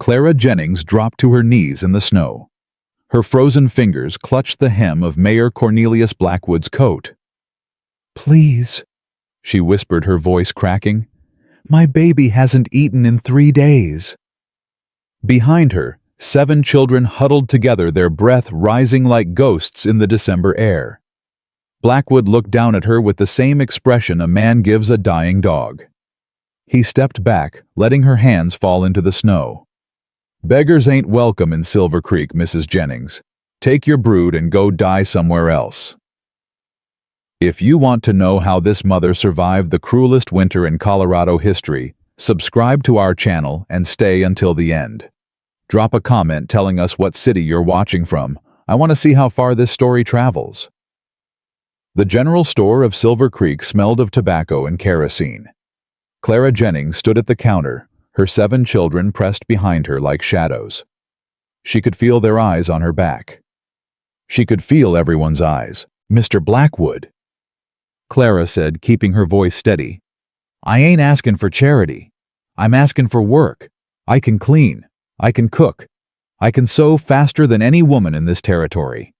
Clara Jennings dropped to her knees in the snow. Her frozen fingers clutched the hem of Mayor Cornelius Blackwood's coat. "Please," she whispered, her voice cracking. "My baby hasn't eaten in 3 days." Behind her, 7 children huddled together, their breath rising like ghosts in the December air. Blackwood looked down at her with the same expression a man gives a dying dog. He stepped back, letting her hands fall into the snow. "Beggars ain't welcome in Silver Creek, Mrs. Jennings. Take your brood and go die somewhere else." If you want to know how this mother survived the cruelest winter in Colorado history, subscribe to our channel and stay until the end. Drop a comment telling us what city you're watching from. I want to see how far this story travels. The general store of Silver Creek smelled of tobacco and kerosene. Clara Jennings stood at the counter, her 7 children pressed behind her like shadows. She could feel their eyes on her back. She could feel everyone's eyes. "Mr. Blackwood," Clara said, keeping her voice steady. "I ain't asking for charity. I'm asking for work. I can clean. I can cook. I can sew faster than any woman in this territory."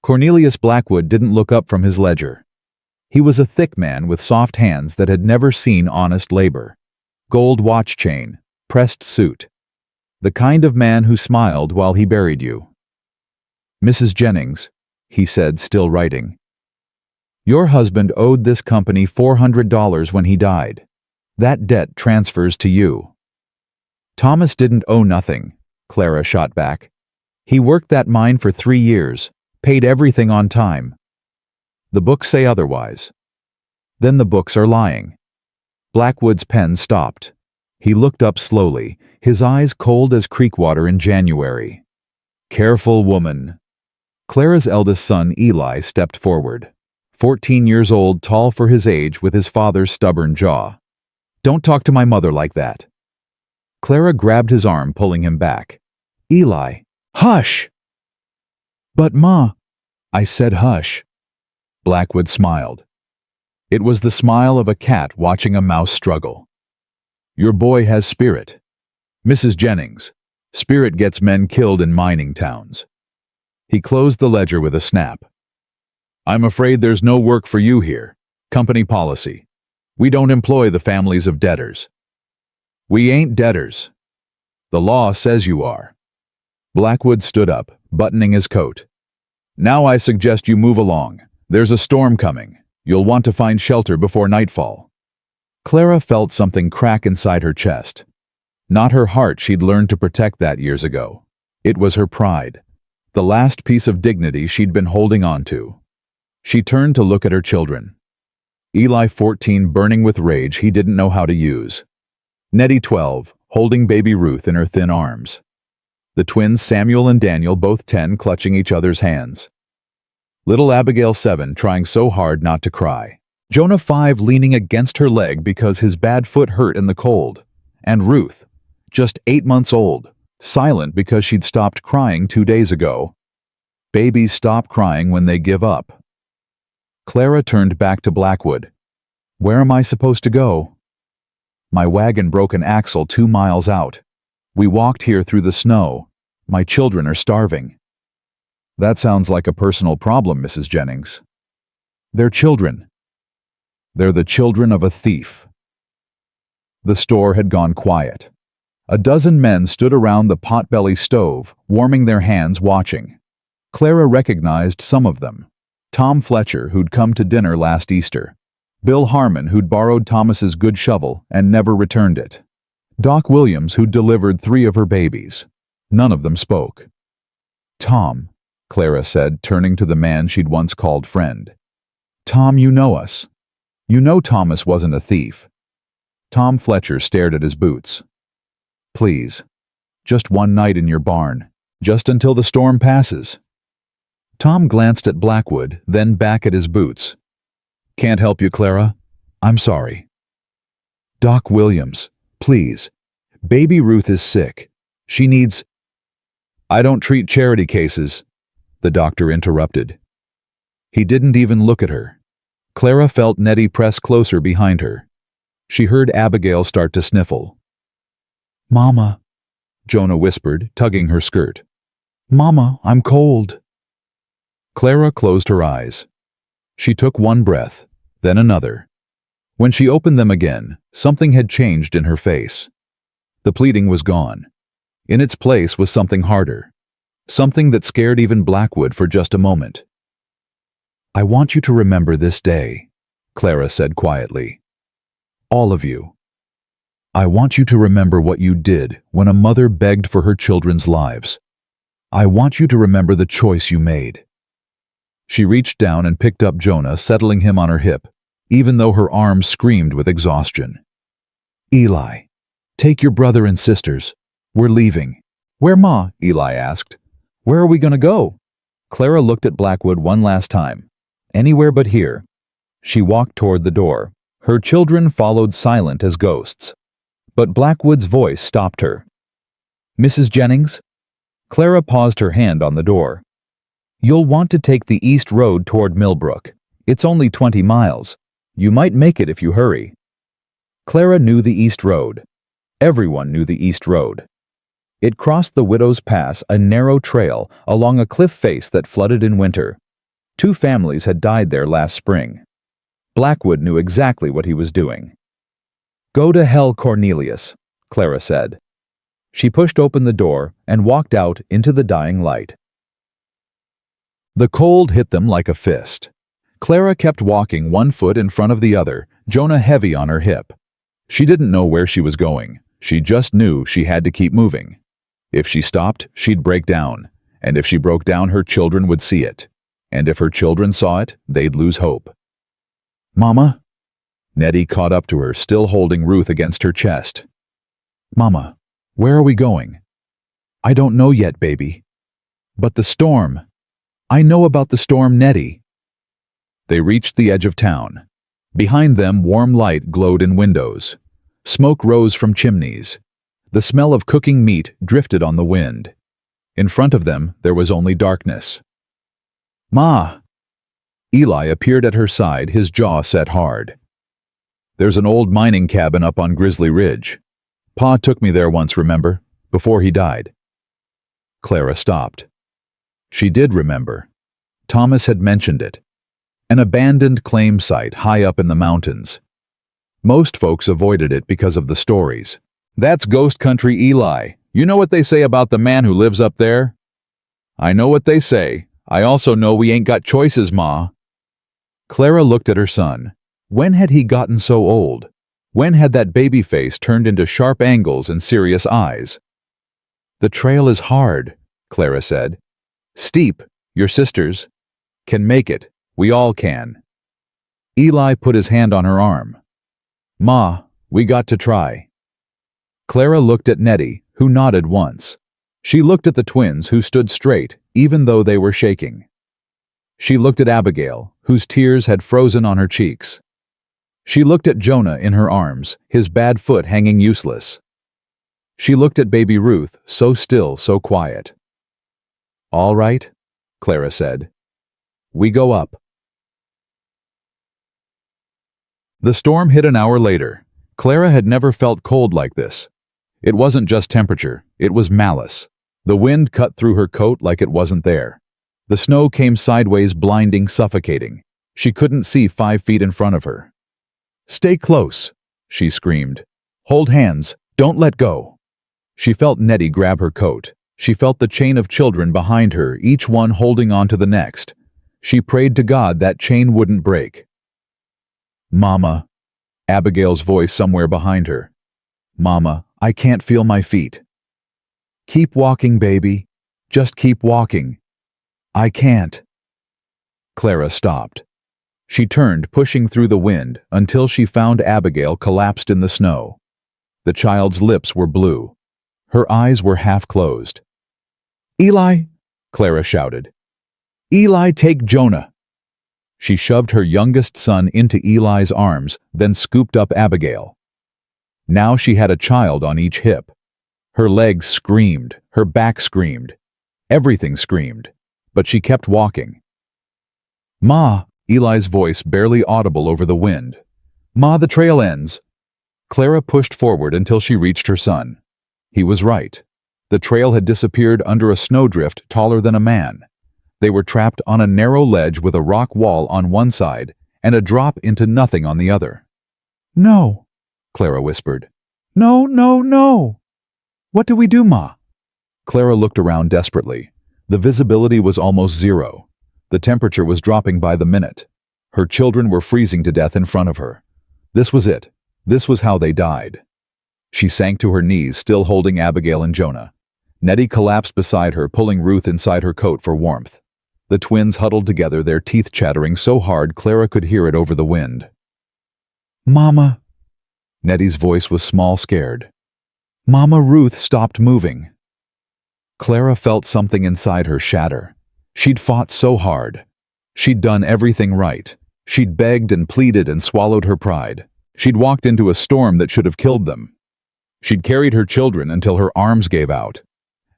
Cornelius Blackwood didn't look up from his ledger. He was a thick man with soft hands that had never seen honest labor. Gold watch chain, pressed suit. The kind of man who smiled while he buried you. "Mrs. Jennings," he said, still writing. "Your husband owed this company $400 when he died. That debt transfers to you." "Thomas didn't owe nothing," Clara shot back. "He worked that mine for 3 years, paid everything on time." "The books say otherwise." "Then the books are lying." Blackwood's pen stopped. He looked up slowly, his eyes cold as creek water in January. "Careful, woman." Clara's eldest son, Eli, stepped forward. 14 years old, tall for his age, with his father's stubborn jaw. "Don't talk to my mother like that." Clara grabbed his arm, pulling him back. "Eli, hush!" "But Ma," "I said hush." Blackwood smiled. It was the smile of a cat watching a mouse struggle. "Your boy has spirit. Mrs. Jennings, spirit gets men killed in mining towns." He closed the ledger with a snap. "I'm afraid there's no work for you here. Company policy. We don't employ the families of debtors." "We ain't debtors. The law says you are." Blackwood stood up, buttoning his coat. "Now I suggest you move along. There's a storm coming. You'll want to find shelter before nightfall." Clara felt something crack inside her chest. Not her heart she'd learned to protect that years ago. It was her pride. The last piece of dignity she'd been holding on to. She turned to look at her children. Eli, 14, burning with rage he didn't know how to use. Nettie, 12, holding baby Ruth in her thin arms. The twins Samuel and Daniel, both 10, clutching each other's hands. Little Abigail, 7, trying so hard not to cry. Jonah, 5, leaning against her leg because his bad foot hurt in the cold. And Ruth, just 8 months old, silent because she'd stopped crying 2 days ago. Babies stop crying when they give up. Clara turned back to Blackwood. "Where am I supposed to go?" "My wagon broke an axle 2 miles out. We walked here through the snow. My children are starving." "That sounds like a personal problem, Mrs. Jennings." "They're children. They're the children of a thief." The store had gone quiet. A dozen men stood around the potbelly stove, warming their hands, watching. Clara recognized some of them. Tom Fletcher, who'd come to dinner last Easter. Bill Harmon, who'd borrowed Thomas's good shovel and never returned it. Doc Williams, who'd delivered 3 of her babies. None of them spoke. "Tom," Clara said, turning to the man she'd once called friend. "Tom, you know us. You know Thomas wasn't a thief." Tom Fletcher stared at his boots. "Please, just one night in your barn, just until the storm passes." Tom glanced at Blackwood, then back at his boots. "Can't help you, Clara. I'm sorry." "Doc Williams, please. Baby Ruth is sick. She needs—" "I don't treat charity cases," the doctor interrupted. He didn't even look at her. Clara felt Nettie press closer behind her. She heard Abigail start to sniffle. "Mama," Jonah whispered, tugging her skirt. "Mama, I'm cold." Clara closed her eyes. She took one breath, then another. When she opened them again, something had changed in her face. The pleading was gone. In its place was something harder. Something that scared even Blackwood for just a moment. "I want you to remember this day," Clara said quietly. "All of you. I want you to remember what you did when a mother begged for her children's lives. I want you to remember the choice you made." She reached down and picked up Jonah, settling him on her hip, even though her arms screamed with exhaustion. "Eli, take your brother and sisters. We're leaving." "Where, Ma?" Eli asked. "Where are we going to go?" Clara looked at Blackwood one last time. "Anywhere but here." She walked toward the door. Her children followed silent as ghosts. But Blackwood's voice stopped her. "Mrs. Jennings?" Clara paused her hand on the door. "You'll want to take the east road toward Millbrook. It's only 20 miles. You might make it if you hurry." Clara knew the east road. Everyone knew the east road. It crossed the Widow's Pass, a narrow trail along a cliff face that flooded in winter. 2 families had died there last spring. Blackwood knew exactly what he was doing. "Go to hell, Cornelius," Clara said. She pushed open the door and walked out into the dying light. The cold hit them like a fist. Clara kept walking, one foot in front of the other, Jonah heavy on her hip. She didn't know where she was going. She just knew she had to keep moving. If she stopped, she'd break down. And if she broke down, her children would see it. And if her children saw it, they'd lose hope. "Mama?" Nettie caught up to her, still holding Ruth against her chest. "Mama, where are we going?" "I don't know yet, baby." "But the storm." "I know about the storm, Nettie." They reached the edge of town. Behind them, warm light glowed in windows. Smoke rose from chimneys. The smell of cooking meat drifted on the wind. In front of them, there was only darkness. "Ma!" Eli appeared at her side, his jaw set hard. "There's an old mining cabin up on Grizzly Ridge. Pa took me there once, remember? Before he died." Clara stopped. She did remember. Thomas had mentioned it. An abandoned claim site high up in the mountains. Most folks avoided it because of the stories. "That's ghost country, Eli. You know what they say about the man who lives up there?" "I know what they say. I also know we ain't got choices, Ma." Clara looked at her son. When had he gotten so old? When had that baby face turned into sharp angles and serious eyes? "The trail is hard," Clara said. "Steep. Your sisters can make it. We all can." Eli put his hand on her arm. "Ma, we got to try." Clara looked at Nettie, who nodded once. She looked at the twins, who stood straight, even though they were shaking. She looked at Abigail, whose tears had frozen on her cheeks. She looked at Jonah in her arms, his bad foot hanging useless. She looked at baby Ruth, so still, so quiet. "All right," Clara said. "We go up." The storm hit an hour later. Clara had never felt cold like this. It wasn't just temperature, it was malice. The wind cut through her coat like it wasn't there. The snow came sideways, blinding, suffocating. She couldn't see 5 feet in front of her. "Stay close," she screamed. "Hold hands, don't let go." She felt Nettie grab her coat. She felt the chain of children behind her, each one holding on to the next. She prayed to God that chain wouldn't break. "Mama," Abigail's voice somewhere behind her. "Mama, I can't feel my feet." "Keep walking, baby. Just keep walking." "I can't." Clara stopped. She turned, pushing through the wind, until she found Abigail collapsed in the snow. The child's lips were blue. Her eyes were half closed. "Eli!" Clara shouted. "Eli, take Jonah!" She shoved her youngest son into Eli's arms, then scooped up Abigail. Now she had a child on each hip. Her legs screamed, her back screamed. Everything screamed, but she kept walking. "Ma!" Eli's voice barely audible over the wind. "Ma, the trail ends." Clara pushed forward until she reached her son. He was right. The trail had disappeared under a snowdrift taller than a man. They were trapped on a narrow ledge with a rock wall on one side and a drop into nothing on the other. "No," Clara whispered. "No, no, no." "What do we do, Ma?" Clara looked around desperately. The visibility was almost zero. The temperature was dropping by the minute. Her children were freezing to death in front of her. This was it. This was how they died. She sank to her knees, still holding Abigail and Jonah. Nettie collapsed beside her, pulling Ruth inside her coat for warmth. The twins huddled together, their teeth chattering so hard Clara could hear it over the wind. "Mama." Nettie's voice was small, scared. "Mama." Ruth stopped moving. Clara felt something inside her shatter. She'd fought so hard. She'd done everything right. She'd begged and pleaded and swallowed her pride. She'd walked into a storm that should have killed them. She'd carried her children until her arms gave out.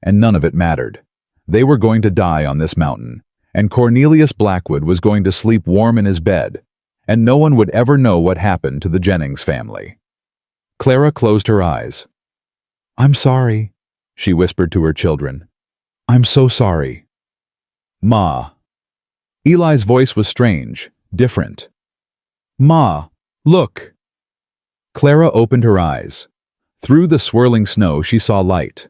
And none of it mattered. They were going to die on this mountain, and Cornelius Blackwood was going to sleep warm in his bed, and no one would ever know what happened to the Jennings family. Clara closed her eyes. "I'm sorry," she whispered to her children. "I'm so sorry." "Ma." Eli's voice was strange, different. "Ma, look." Clara opened her eyes. Through the swirling snow she saw light.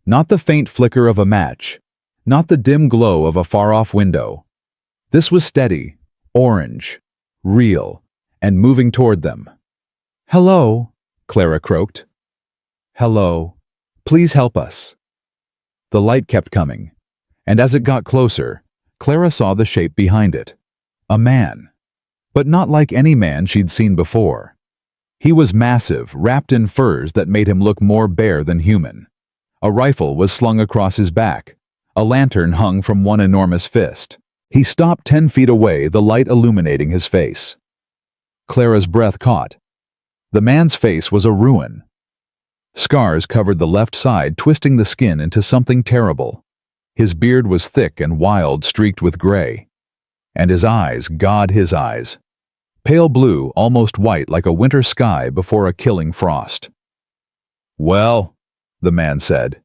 Not the faint flicker of a match, not the dim glow of a far-off window. This was steady, orange, real, and moving toward them. "Hello," Clara croaked. "Hello. Please help us." The light kept coming, and as it got closer, Clara saw the shape behind it. A man. But not like any man she'd seen before. He was massive, wrapped in furs that made him look more bear than human. A rifle was slung across his back. A lantern hung from one enormous fist. He stopped 10 feet away, the light illuminating his face. Clara's breath caught. The man's face was a ruin. Scars covered the left side, twisting the skin into something terrible. His beard was thick and wild, streaked with gray. And his eyes, God, his eyes. Pale blue, almost white, like a winter sky before a killing frost. "Well," the man said.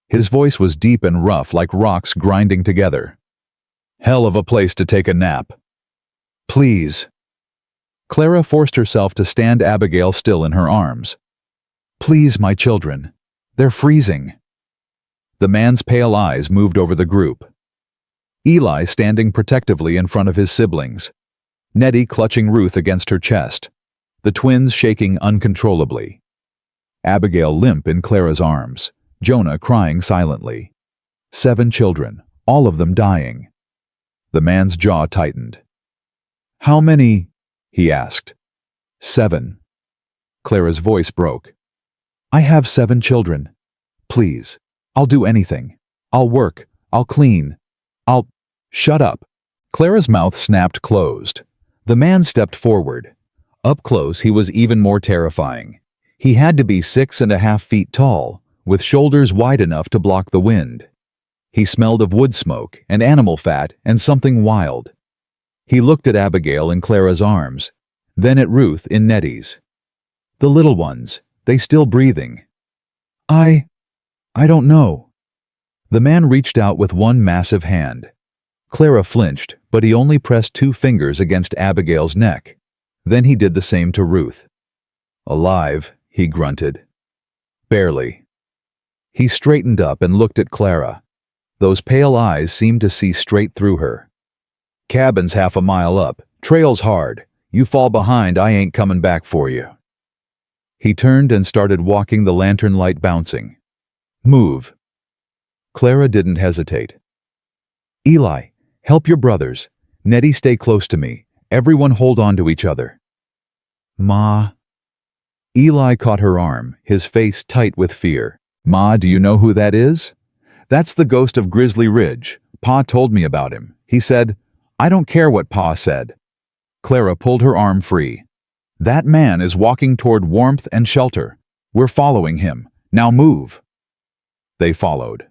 His voice was deep and rough, like rocks grinding together. "Hell of a place to take a nap." "Please." Clara forced herself to stand Abigail still in her arms. "Please, my children. They're freezing." The man's pale eyes moved over the group. Eli standing protectively in front of his siblings. Nettie clutching Ruth against her chest. The twins shaking uncontrollably. Abigail limp in Clara's arms. Jonah crying silently. 7 children, all of them dying. The man's jaw tightened. "How many?" he asked. 7. Clara's voice broke. "I have 7 children. Please, I'll do anything. I'll work. I'll clean. I'll—" "Shut up." Clara's mouth snapped closed. The man stepped forward. Up close, he was even more terrifying. He had to be 6.5 feet tall, with shoulders wide enough to block the wind. He smelled of wood smoke and animal fat and something wild. He looked at Abigail in Clara's arms, then at Ruth in Nettie's. The little ones, they still breathing. I don't know." The man reached out with one massive hand. Clara flinched, but he only pressed 2 fingers against Abigail's neck. Then he did the same to Ruth. "Alive," he grunted. "Barely." He straightened up and looked at Clara. Those pale eyes seemed to see straight through her. "Cabin's half a mile up. Trail's hard. You fall behind, I ain't coming back for you." He turned and started walking, the lantern light bouncing. "Move." Clara didn't hesitate. "Eli, help your brothers. Nettie, stay close to me. Everyone hold on to each other." "Ma." Eli caught her arm, his face tight with fear. "Ma, do you know who that is?" "That's the ghost of Grizzly Ridge. Pa told me about him. He said—" "I don't care what Pa said." Clara pulled her arm free. "That man is walking toward warmth and shelter. We're following him. Now move." They followed.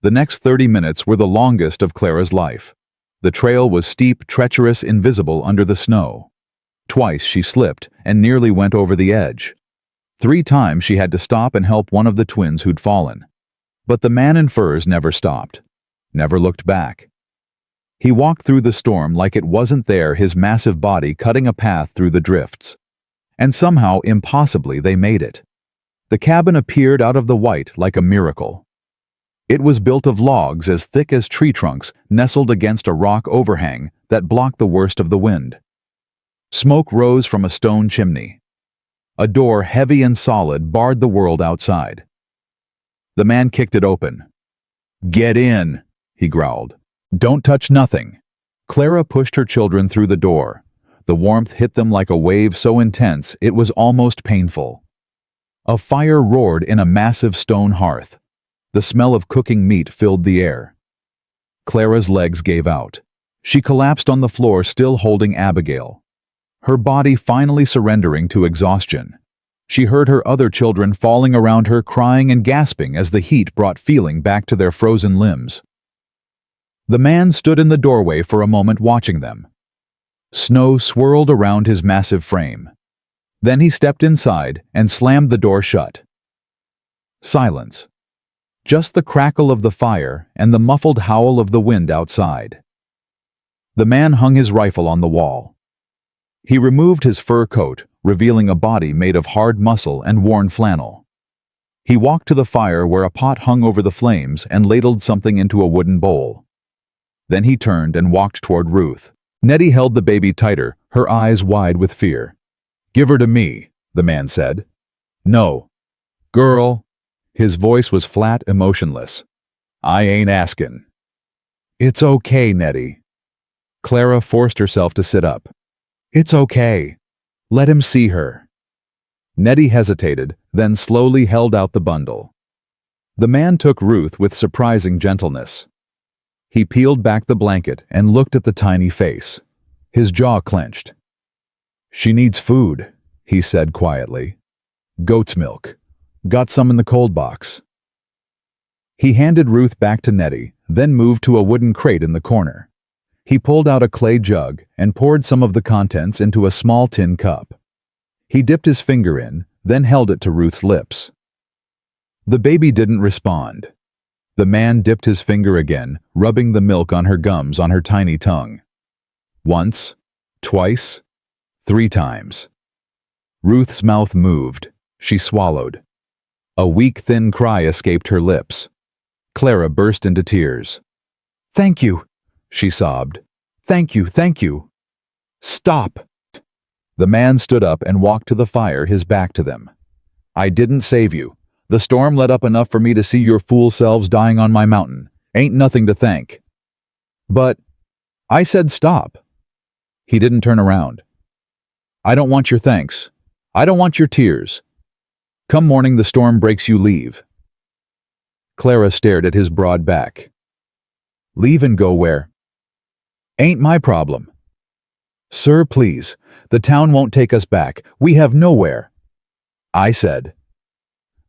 The next 30 minutes were the longest of Clara's life. The trail was steep, treacherous, invisible under the snow. Twice she slipped and nearly went over the edge. 3 times she had to stop and help one of the twins who'd fallen. But the man in furs never stopped, never looked back. He walked through the storm like it wasn't there, his massive body cutting a path through the drifts. And somehow, impossibly, they made it. The cabin appeared out of the white like a miracle. It was built of logs as thick as tree trunks nestled against a rock overhang that blocked the worst of the wind. Smoke rose from a stone chimney. A door, heavy and solid, barred the world outside. The man kicked it open. "Get in," he growled. "Don't touch nothing." Clara pushed her children through the door. The warmth hit them like a wave so intense it was almost painful. A fire roared in a massive stone hearth. The smell of cooking meat filled the air. Clara's legs gave out. She collapsed on the floor, still holding Abigail, her body finally surrendering to exhaustion. She heard her other children falling around her, crying and gasping as the heat brought feeling back to their frozen limbs. The man stood in the doorway for a moment, watching them. Snow swirled around his massive frame. Then he stepped inside and slammed the door shut. Silence. Just the crackle of the fire and the muffled howl of the wind outside. The man hung his rifle on the wall. He removed his fur coat, revealing a body made of hard muscle and worn flannel. He walked to the fire where a pot hung over the flames and ladled something into a wooden bowl. Then he turned and walked toward Ruth. Nettie held the baby tighter, her eyes wide with fear. "Give her to me," the man said. "No. Girl." His voice was flat, emotionless. "I ain't askin'." "It's okay, Nettie." Clara forced herself to sit up. "It's okay. Let him see her." Nettie hesitated, then slowly held out the bundle. The man took Ruth with surprising gentleness. He peeled back the blanket and looked at the tiny face. His jaw clenched. "She needs food," he said quietly. "Goat's milk. Got some in the cold box." He handed Ruth back to Nettie, then moved to a wooden crate in the corner. He pulled out a clay jug and poured some of the contents into a small tin cup. He dipped his finger in, then held it to Ruth's lips. The baby didn't respond. The man dipped his finger again, rubbing the milk on her gums, on her tiny tongue. Once, twice, 3 times. Ruth's mouth moved. She swallowed. A weak, thin cry escaped her lips. Clara burst into tears. "Thank you," she sobbed. "Thank you, thank you." "Stop!" The man stood up and walked to the fire, his back to them. "I didn't save you. The storm let up enough for me to see your fool selves dying on my mountain. Ain't nothing to thank." "But I said stop." He didn't turn around. "I don't want your thanks. I don't want your tears. Come morning the storm breaks, you leave." Clara stared at his broad back. "Leave and go where?" "Ain't my problem." "Sir, please. The town won't take us back. We have nowhere." I said.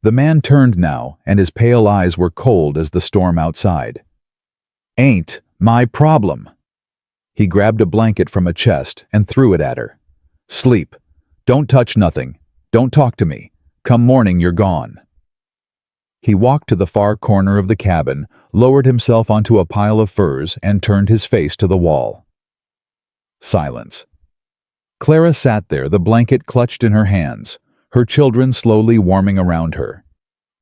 The man turned now, and his pale eyes were cold as the storm outside. "Ain't my problem." He grabbed a blanket from a chest and threw it at her. "Sleep. Don't touch nothing. Don't talk to me. Come morning, you're gone." He walked to the far corner of the cabin, lowered himself onto a pile of furs, and turned his face to the wall. Silence. Clara sat there, the blanket clutched in her hands, her children slowly warming around her.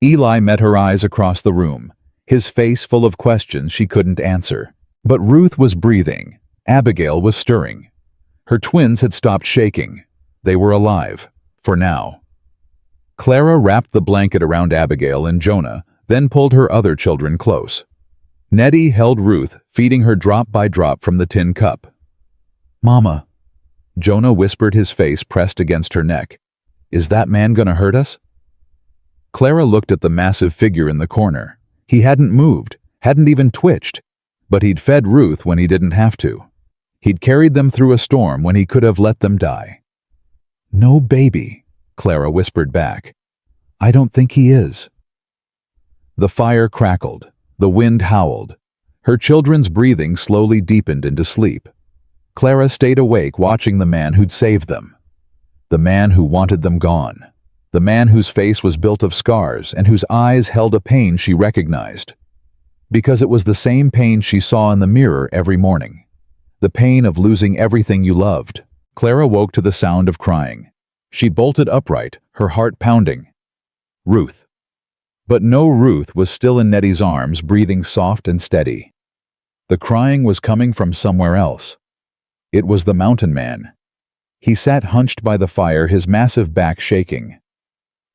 Eli met her eyes across the room, his face full of questions she couldn't answer. But Ruth was breathing. Abigail was stirring. Her twins had stopped shaking. They were alive, for now. Clara wrapped the blanket around Abigail and Jonah, then pulled her other children close. Nettie held Ruth, feeding her drop by drop from the tin cup. "Mama," Jonah whispered, his face pressed against her neck. "Is that man gonna hurt us?" Clara looked at the massive figure in the corner. He hadn't moved, hadn't even twitched, but he'd fed Ruth when he didn't have to. He'd carried them through a storm when he could have let them die. "No, baby," Clara whispered back. "I don't think he is." The fire crackled. The wind howled. Her children's breathing slowly deepened into sleep. Clara stayed awake, watching the man who'd saved them. The man who wanted them gone. the man whose face was built of scars and whose eyes held a pain she recognized. Because it was the same pain she saw in the mirror every morning. The pain of losing everything you loved. Clara woke to the sound of crying. She bolted upright, her heart pounding. Ruth. But no Ruth was still in Nettie's arms, breathing soft and steady. The crying was coming from somewhere else. It was the mountain man. He sat hunched by the fire, his massive back shaking.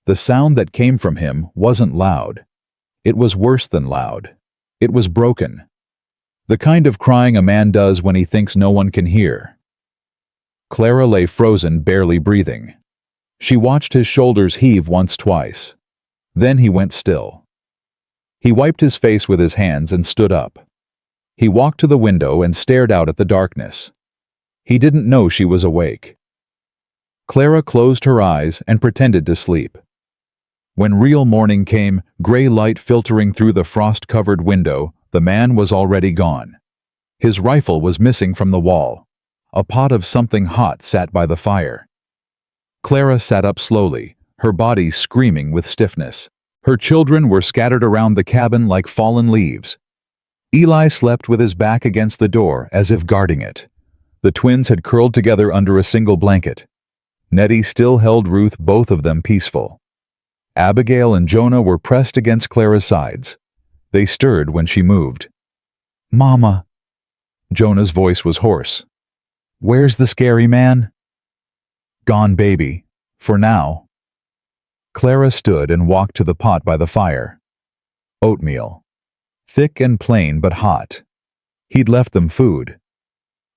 The sound that came from him wasn't loud. It was worse than loud. It was broken. The kind of crying a man does when he thinks no one can hear. Clara lay frozen, barely breathing. She watched his shoulders heave once, twice. Then he went still. He wiped his face with his hands and stood up. He walked to the window and stared out at the darkness. He didn't know she was awake. Clara closed her eyes and pretended to sleep. When real morning came, gray light filtering through the frost-covered window, the man was already gone. His rifle was missing from the wall. A pot of something hot sat by the fire. Clara sat up slowly, her body screaming with stiffness. Her children were scattered around the cabin like fallen leaves. Eli slept with his back against the door as if guarding it. The twins had curled together under a single blanket. Nettie still held Ruth, both of them peaceful. Abigail and Jonah were pressed against Clara's sides. They stirred when she moved. "Mama." Jonah's voice was hoarse. "Where's the scary man?" "Gone, baby. For now." Clara stood and walked to the pot by the fire. Oatmeal. Thick and plain but hot. He'd left them food.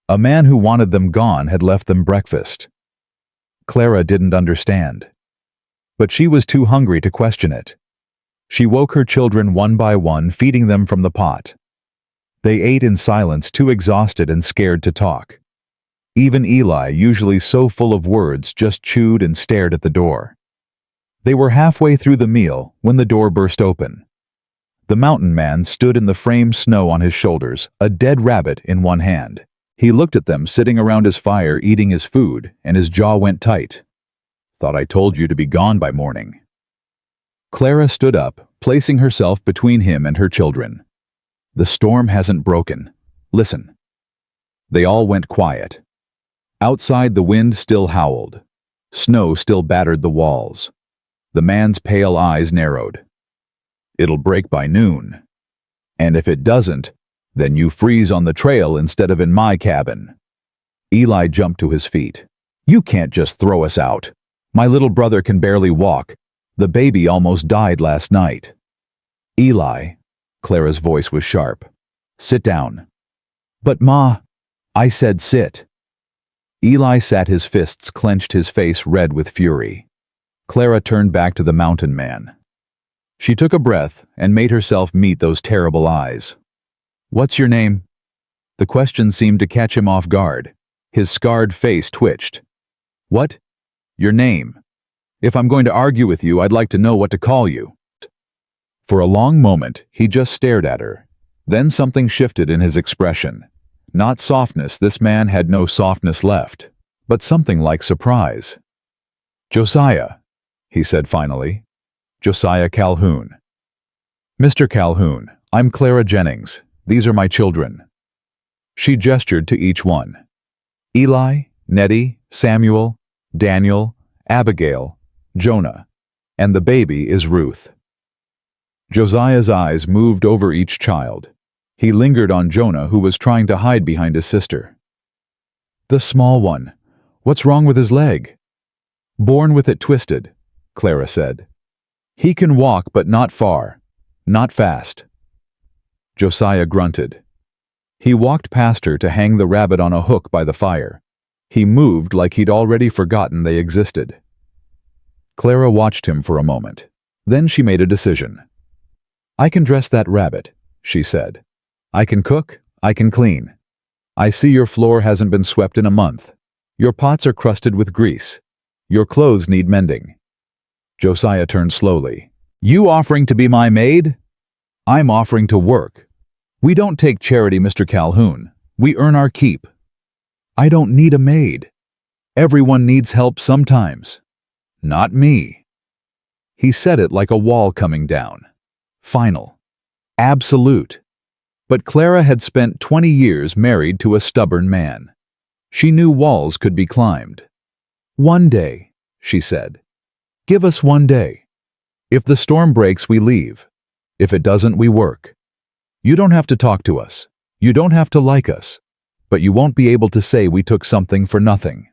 A man who wanted them gone had left them breakfast. Clara didn't understand. But she was too hungry to question it. She woke her children one by one, feeding them from the pot. They ate in silence, too exhausted and scared to talk. Even Eli, usually so full of words, just chewed and stared at the door. They were halfway through the meal when the door burst open. The mountain man stood in the framed snow on his shoulders, a dead rabbit in one hand. He looked at them sitting around his fire eating his food, and his jaw went tight. "Thought I told you to be gone by morning." Clara stood up, placing herself between him and her children. "The storm hasn't broken. Listen." They all went quiet. Outside, the wind still howled. Snow still battered the walls. The man's pale eyes narrowed. "It'll break by noon. And if it doesn't, then you freeze on the trail instead of in my cabin." Eli jumped to his feet. "You can't just throw us out. My little brother can barely walk. The baby almost died last night." "Eli," Clara's voice was sharp. "Sit down." "But Ma," "I said sit." Eli sat, his fists clenched, his face red with fury. Clara turned back to the mountain man. She took a breath and made herself meet those terrible eyes. "What's your name?" The question seemed to catch him off guard. His scarred face twitched. "What? Your name? If I'm going to argue with you, I'd like to know what to call you." For a long moment, he just stared at her. Then something shifted in his expression. Not softness, this man had no softness left, but something like surprise. "Josiah," he said finally. "Josiah Calhoun." "Mr. Calhoun, I'm Clara Jennings. These are my children." She gestured to each one. "Eli, Nettie, Samuel, Daniel, Abigail, Jonah, and the baby is Ruth." Josiah's eyes moved over each child. He lingered on Jonah, who was trying to hide behind his sister. "The small one. What's wrong with his leg?" "Born with it twisted," Clara said. "He can walk, but not far. Not fast." Josiah grunted. He walked past her to hang the rabbit on a hook by the fire. He moved like he'd already forgotten they existed. Clara watched him for a moment. Then she made a decision. "I can dress that rabbit," she said. "I can cook, I can clean. I see your floor hasn't been swept in a month. Your pots are crusted with grease. Your clothes need mending." Josiah turned slowly. "You offering to be my maid?" "I'm offering to work. We don't take charity, Mr. Calhoun. We earn our keep." "I don't need a maid. Everyone needs help sometimes." "Not me." He said it like a wall coming down. Final. Absolute. But Clara had spent 20 years married to a stubborn man. She knew walls could be climbed. "One day," she said. "Give us one day. If the storm breaks, we leave. If it doesn't, we work. You don't have to talk to us. You don't have to like us. But you won't be able to say we took something for nothing."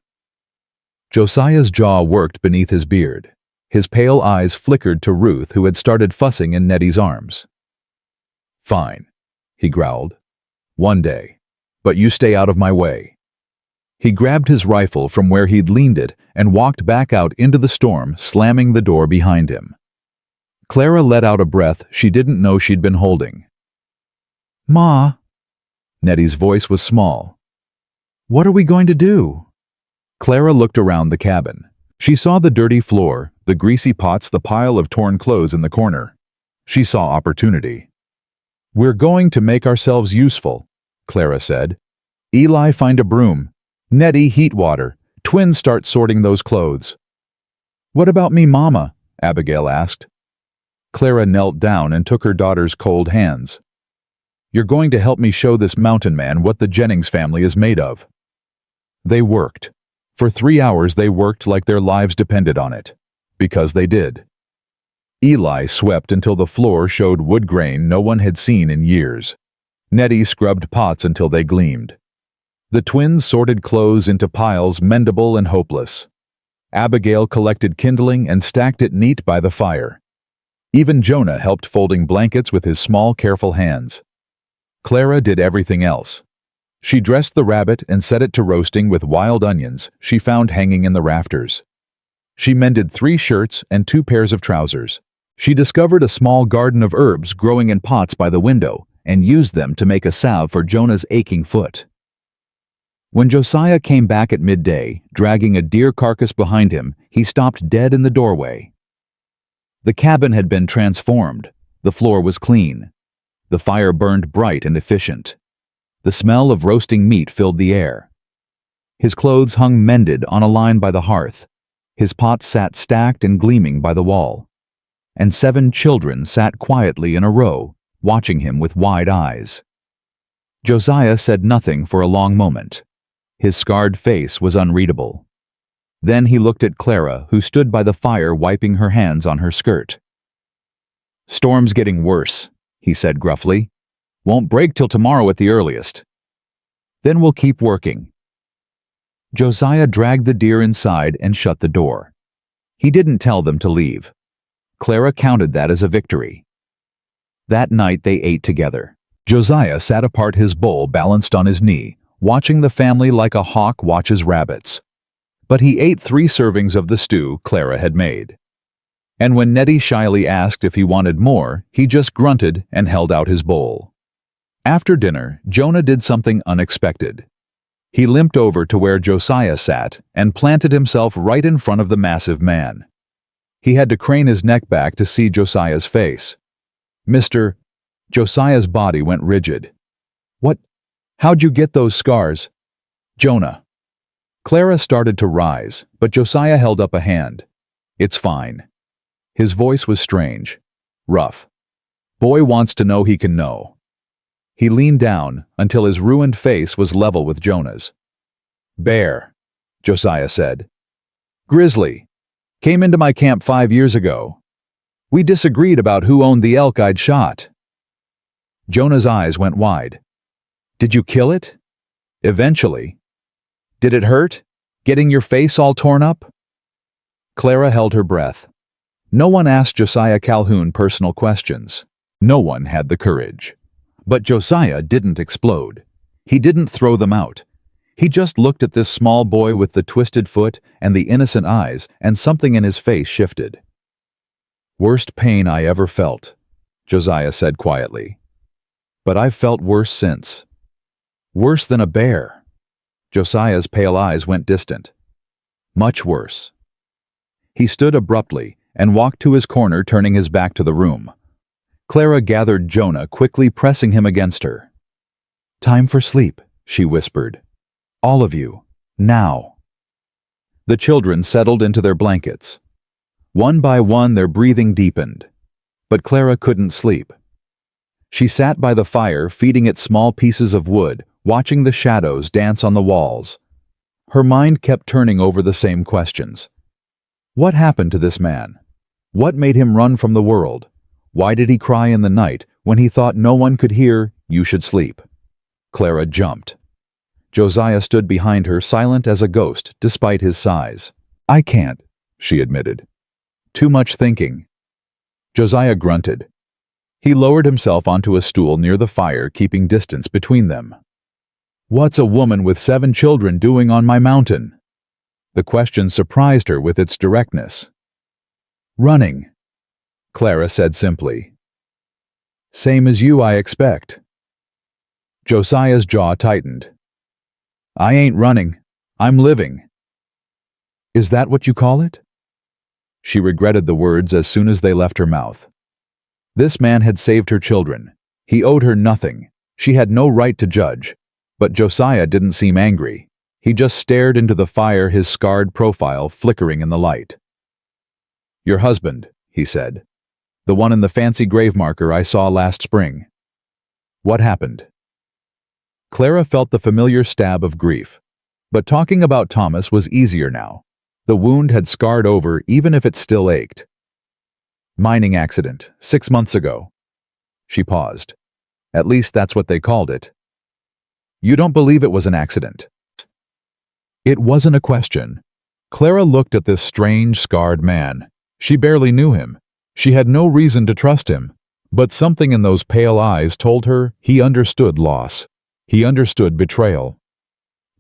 Josiah's jaw worked beneath his beard. His pale eyes flickered to Ruth, who had started fussing in Nettie's arms. "Fine," he growled. "One day. But you stay out of my way." He grabbed his rifle from where he'd leaned it and walked back out into the storm, slamming the door behind him. Clara let out a breath she didn't know she'd been holding. "Ma." Nettie's voice was small. "What are we going to do?" Clara looked around the cabin. She saw the dirty floor, the greasy pots, the pile of torn clothes in the corner. She saw opportunity. "We're going to make ourselves useful," Clara said. "Eli, find a broom. Nettie, heat water. Twins, start sorting those clothes." "What about me, Mama?" Abigail asked. Clara knelt down and took her daughter's cold hands. "You're going to help me show this mountain man what the Jennings family is made of." They worked. For 3 hours they worked like their lives depended on it. Because they did. Eli swept until the floor showed wood grain no one had seen in years. Nettie scrubbed pots until they gleamed. The twins sorted clothes into piles mendable and hopeless. Abigail collected kindling and stacked it neat by the fire. Even Jonah helped folding blankets with his small, careful hands. Clara did everything else. She dressed the rabbit and set it to roasting with wild onions she found hanging in the rafters. She mended 3 shirts and 2 pairs of trousers. She discovered a small garden of herbs growing in pots by the window and used them to make a salve for Jonah's aching foot. When Josiah came back at midday, dragging a deer carcass behind him, he stopped dead in the doorway. The cabin had been transformed. The floor was clean. The fire burned bright and efficient. The smell of roasting meat filled the air. His clothes hung mended on a line by the hearth. His pots sat stacked and gleaming by the wall. And 7 children sat quietly in a row, watching him with wide eyes. Josiah said nothing for a long moment. His scarred face was unreadable. Then he looked at Clara, who stood by the fire wiping her hands on her skirt. "Storm's getting worse," he said gruffly. "Won't break till tomorrow at the earliest. Then we'll keep working." Josiah dragged the deer inside and shut the door. He didn't tell them to leave. Clara counted that as a victory. That night they ate together. Josiah sat apart, his bowl balanced on his knee, watching the family like a hawk watches rabbits. But he ate 3 servings of the stew Clara had made. And when Nettie shyly asked if he wanted more, he just grunted and held out his bowl. After dinner, Jonah did something unexpected. He limped over to where Josiah sat and planted himself right in front of the massive man. He had to crane his neck back to see Josiah's face. Josiah's body went rigid. "What? How'd you get those scars?" "Jonah." Clara started to rise, but Josiah held up a hand. "It's fine." His voice was strange, rough. "Boy wants to know he can know." He leaned down until his ruined face was level with Jonah's. "Bear," Josiah said. "Grizzly. Came into my camp 5 years ago. We disagreed about who owned the elk I'd shot." Jonah's eyes went wide. "Did you kill it?" "Eventually." "Did it hurt? Getting your face all torn up?" Clara held her breath. No one asked Josiah Calhoun personal questions. No one had the courage. But Josiah didn't explode. He didn't throw them out. He just looked at this small boy with the twisted foot and the innocent eyes, and something in his face shifted. "Worst pain I ever felt," Josiah said quietly. "But I've felt worse since. Worse than a bear." Josiah's pale eyes went distant. "Much worse." He stood abruptly and walked to his corner, turning his back to the room. Clara gathered Jonah, quickly pressing him against her. "Time for sleep," she whispered. "All of you, now." The children settled into their blankets. One by one, their breathing deepened. But Clara couldn't sleep. She sat by the fire, feeding it small pieces of wood, watching the shadows dance on the walls. Her mind kept turning over the same questions. What happened to this man? What made him run from the world? Why did he cry in the night when he thought no one could hear, "You should sleep"? Clara jumped. Josiah stood behind her, silent as a ghost, despite his size. "I can't," she admitted. "Too much thinking." Josiah grunted. He lowered himself onto a stool near the fire, keeping distance between them. "What's a woman with 7 children doing on my mountain?" The question surprised her with its directness. "Running," Clara said simply. "Same as you, I expect." Josiah's jaw tightened. "I ain't running. I'm living." "Is that what you call it?" She regretted the words as soon as they left her mouth. This man had saved her children. He owed her nothing. She had no right to judge. But Josiah didn't seem angry. He just stared into the fire, his scarred profile flickering in the light. "Your husband," he said. "The one in the fancy grave marker I saw last spring. What happened?" Clara felt the familiar stab of grief. But talking about Thomas was easier now. The wound had scarred over, even if it still ached. "Mining accident, 6 months ago." She paused. "At least that's what they called it." "You don't believe it was an accident?" It wasn't a question. Clara looked at this strange, scarred man. She barely knew him. She had no reason to trust him. But something in those pale eyes told her he understood loss. He understood betrayal.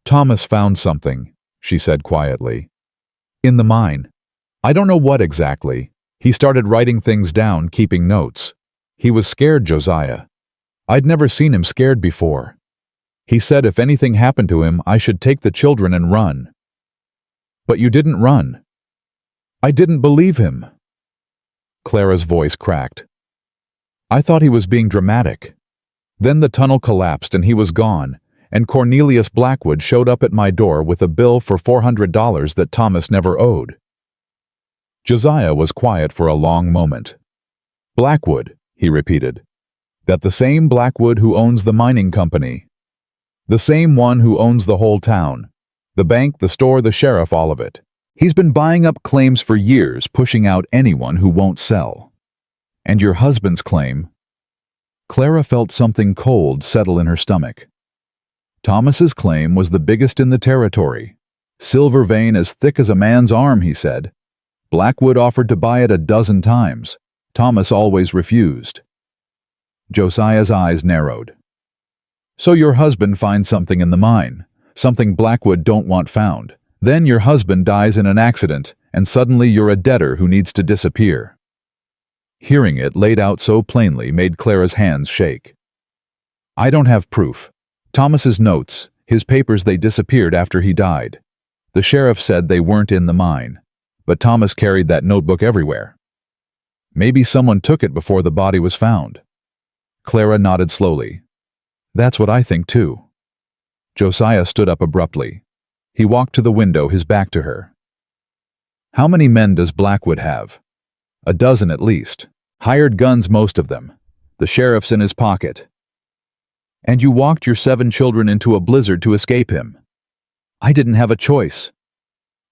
"Thomas found something," she said quietly. "In the mine. I don't know what exactly. He started writing things down, keeping notes. He was scared, Josiah. I'd never seen him scared before. He said if anything happened to him, I should take the children and run." "But you didn't run." "I didn't believe him." Clara's voice cracked. "I thought he was being dramatic. Then the tunnel collapsed and he was gone, and Cornelius Blackwood showed up at my door with a bill for $400 that Thomas never owed." Josiah was quiet for a long moment. "Blackwood," he repeated. "That the same Blackwood who owns the mining company. The same one who owns the whole town. The bank, the store, the sheriff, all of it. He's been buying up claims for years, pushing out anyone who won't sell. And your husband's claim..." Clara felt something cold settle in her stomach. Thomas's claim was the biggest in the territory. "Silver vein as thick as a man's arm," he said. Blackwood offered to buy it 12 times. Thomas always refused. Josiah's eyes narrowed. "So your husband finds something in the mine, something Blackwood don't want found. Then your husband dies in an accident, and suddenly you're a debtor who needs to disappear." Hearing it laid out so plainly made Clara's hands shake. "I don't have proof. Thomas's notes, his papers, they disappeared after he died. The sheriff said they weren't in the mine, but Thomas carried that notebook everywhere. Maybe someone took it before the body was found." Clara nodded slowly. "That's what I think too." Josiah stood up abruptly. He walked to the window, his back to her. "How many men does Blackwood have?" "A dozen at least. Hired guns, most of them. The sheriff's in his pocket." "And you walked your 7 children into a blizzard to escape him." "I didn't have a choice."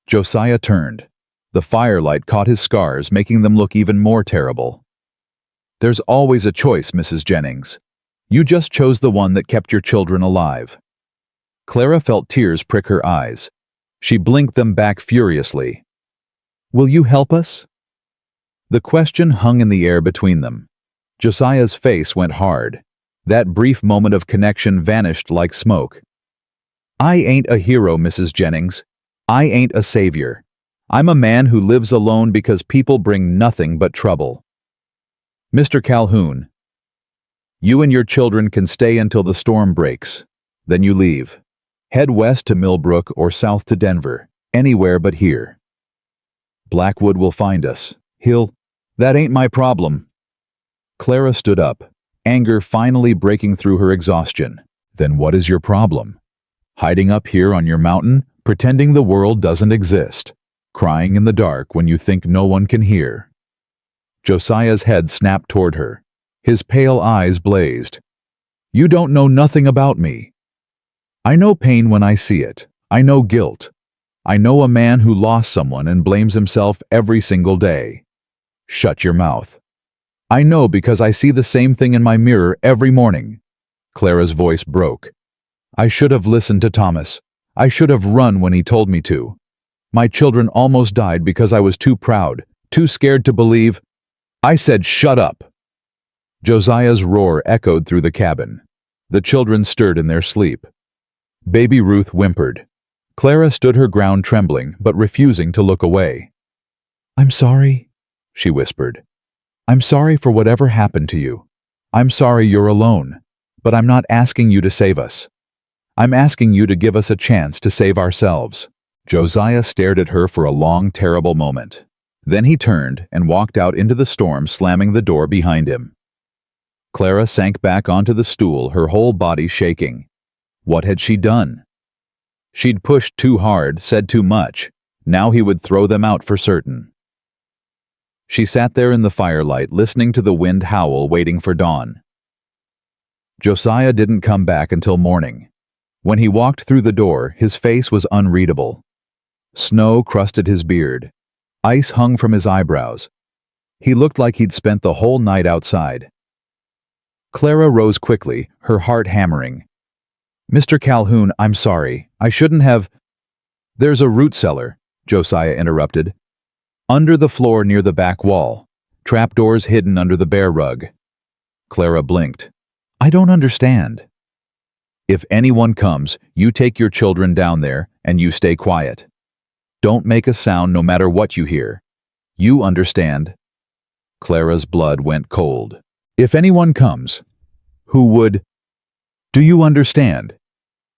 Josiah turned. The firelight caught his scars, making them look even more terrible. "There's always a choice, Mrs. Jennings. You just chose the one that kept your children alive." Clara felt tears prick her eyes. She blinked them back furiously. "Will you help us?" The question hung in the air between them. Josiah's face went hard. That brief moment of connection vanished like smoke. "I ain't a hero, Mrs. Jennings. I ain't a savior. I'm a man who lives alone because people bring nothing but trouble. Mr. Calhoun, you and your children can stay until the storm breaks. Then you leave. Head west to Millbrook or south to Denver, anywhere but here. Blackwood will find us. That ain't my problem." Clara stood up, anger finally breaking through her exhaustion. "Then what is your problem? Hiding up here on your mountain, pretending the world doesn't exist. crying in the dark when you think no one can hear. Josiah's head snapped toward her. His pale eyes blazed. You don't know nothing about me. I know pain when I see it. I know guilt. I know a man who lost someone and blames himself every single day. Shut your mouth. I know because I see the same thing in my mirror every morning. Clara's voice broke. I should have listened to Thomas. I should have run when he told me to. My children almost died because I was too proud, too scared to believe. I said shut up. Josiah's roar echoed through the cabin. The children stirred in their sleep. Baby Ruth whimpered. Clara stood her ground trembling but refusing to look away. I'm sorry, she whispered. I'm sorry for whatever happened to you. I'm sorry you're alone, but I'm not asking you to save us. I'm asking you to give us a chance to save ourselves. Josiah stared at her for a long, terrible moment. Then he turned and walked out into the storm, slamming the door behind him. Clara sank back onto the stool, her whole body shaking. What had she done? She'd pushed too hard, said too much. Now he would throw them out for certain. She sat there in the firelight, listening to the wind howl, waiting for dawn. Josiah didn't come back until morning. When he walked through the door, his face was unreadable. Snow crusted his beard. Ice hung from his eyebrows. He looked like he'd spent the whole night outside. Clara rose quickly, her heart hammering. Mr. Calhoun, I'm sorry. I shouldn't have— There's a root cellar, Josiah interrupted. Under the floor near the back wall. Trapdoors hidden under the bear rug. Clara blinked. I don't understand. If anyone comes, you take your children down there and you stay quiet. Don't make a sound no matter what you hear. You understand? Clara's blood went cold. If anyone comes, who would? Do you understand?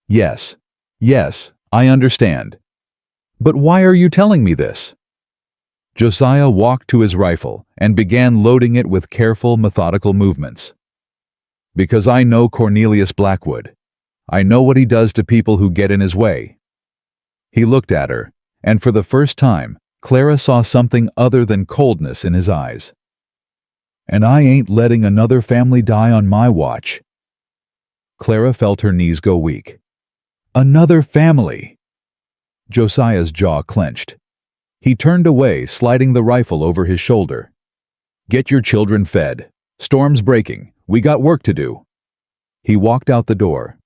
Yes. Yes, I understand. But why are you telling me this? Josiah walked to his rifle and began loading it with careful, methodical movements. Because I know Cornelius Blackwood. I know what he does to people who get in his way. He looked at her, and for the first time, Clara saw something other than coldness in his eyes. And I ain't letting another family die on my watch. Clara felt her knees go weak. Another family! Josiah's jaw clenched. He turned away, sliding the rifle over his shoulder. Get your children fed. Storm's breaking. We got work to do. He walked out the door.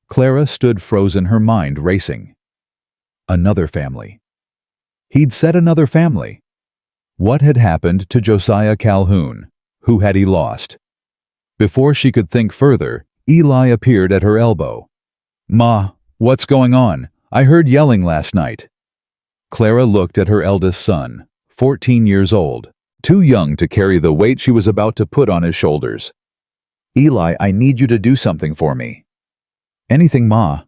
Clara stood frozen, her mind racing. Another family. He'd said another family. What had happened to Josiah Calhoun? Who had he lost? Before she could think further, Eli appeared at her elbow. Ma, what's going on? I heard yelling last night. Clara looked at her eldest son, 14 years old, too young to carry the weight she was about to put on his shoulders. Eli, I need you to do something for me. Anything, Ma.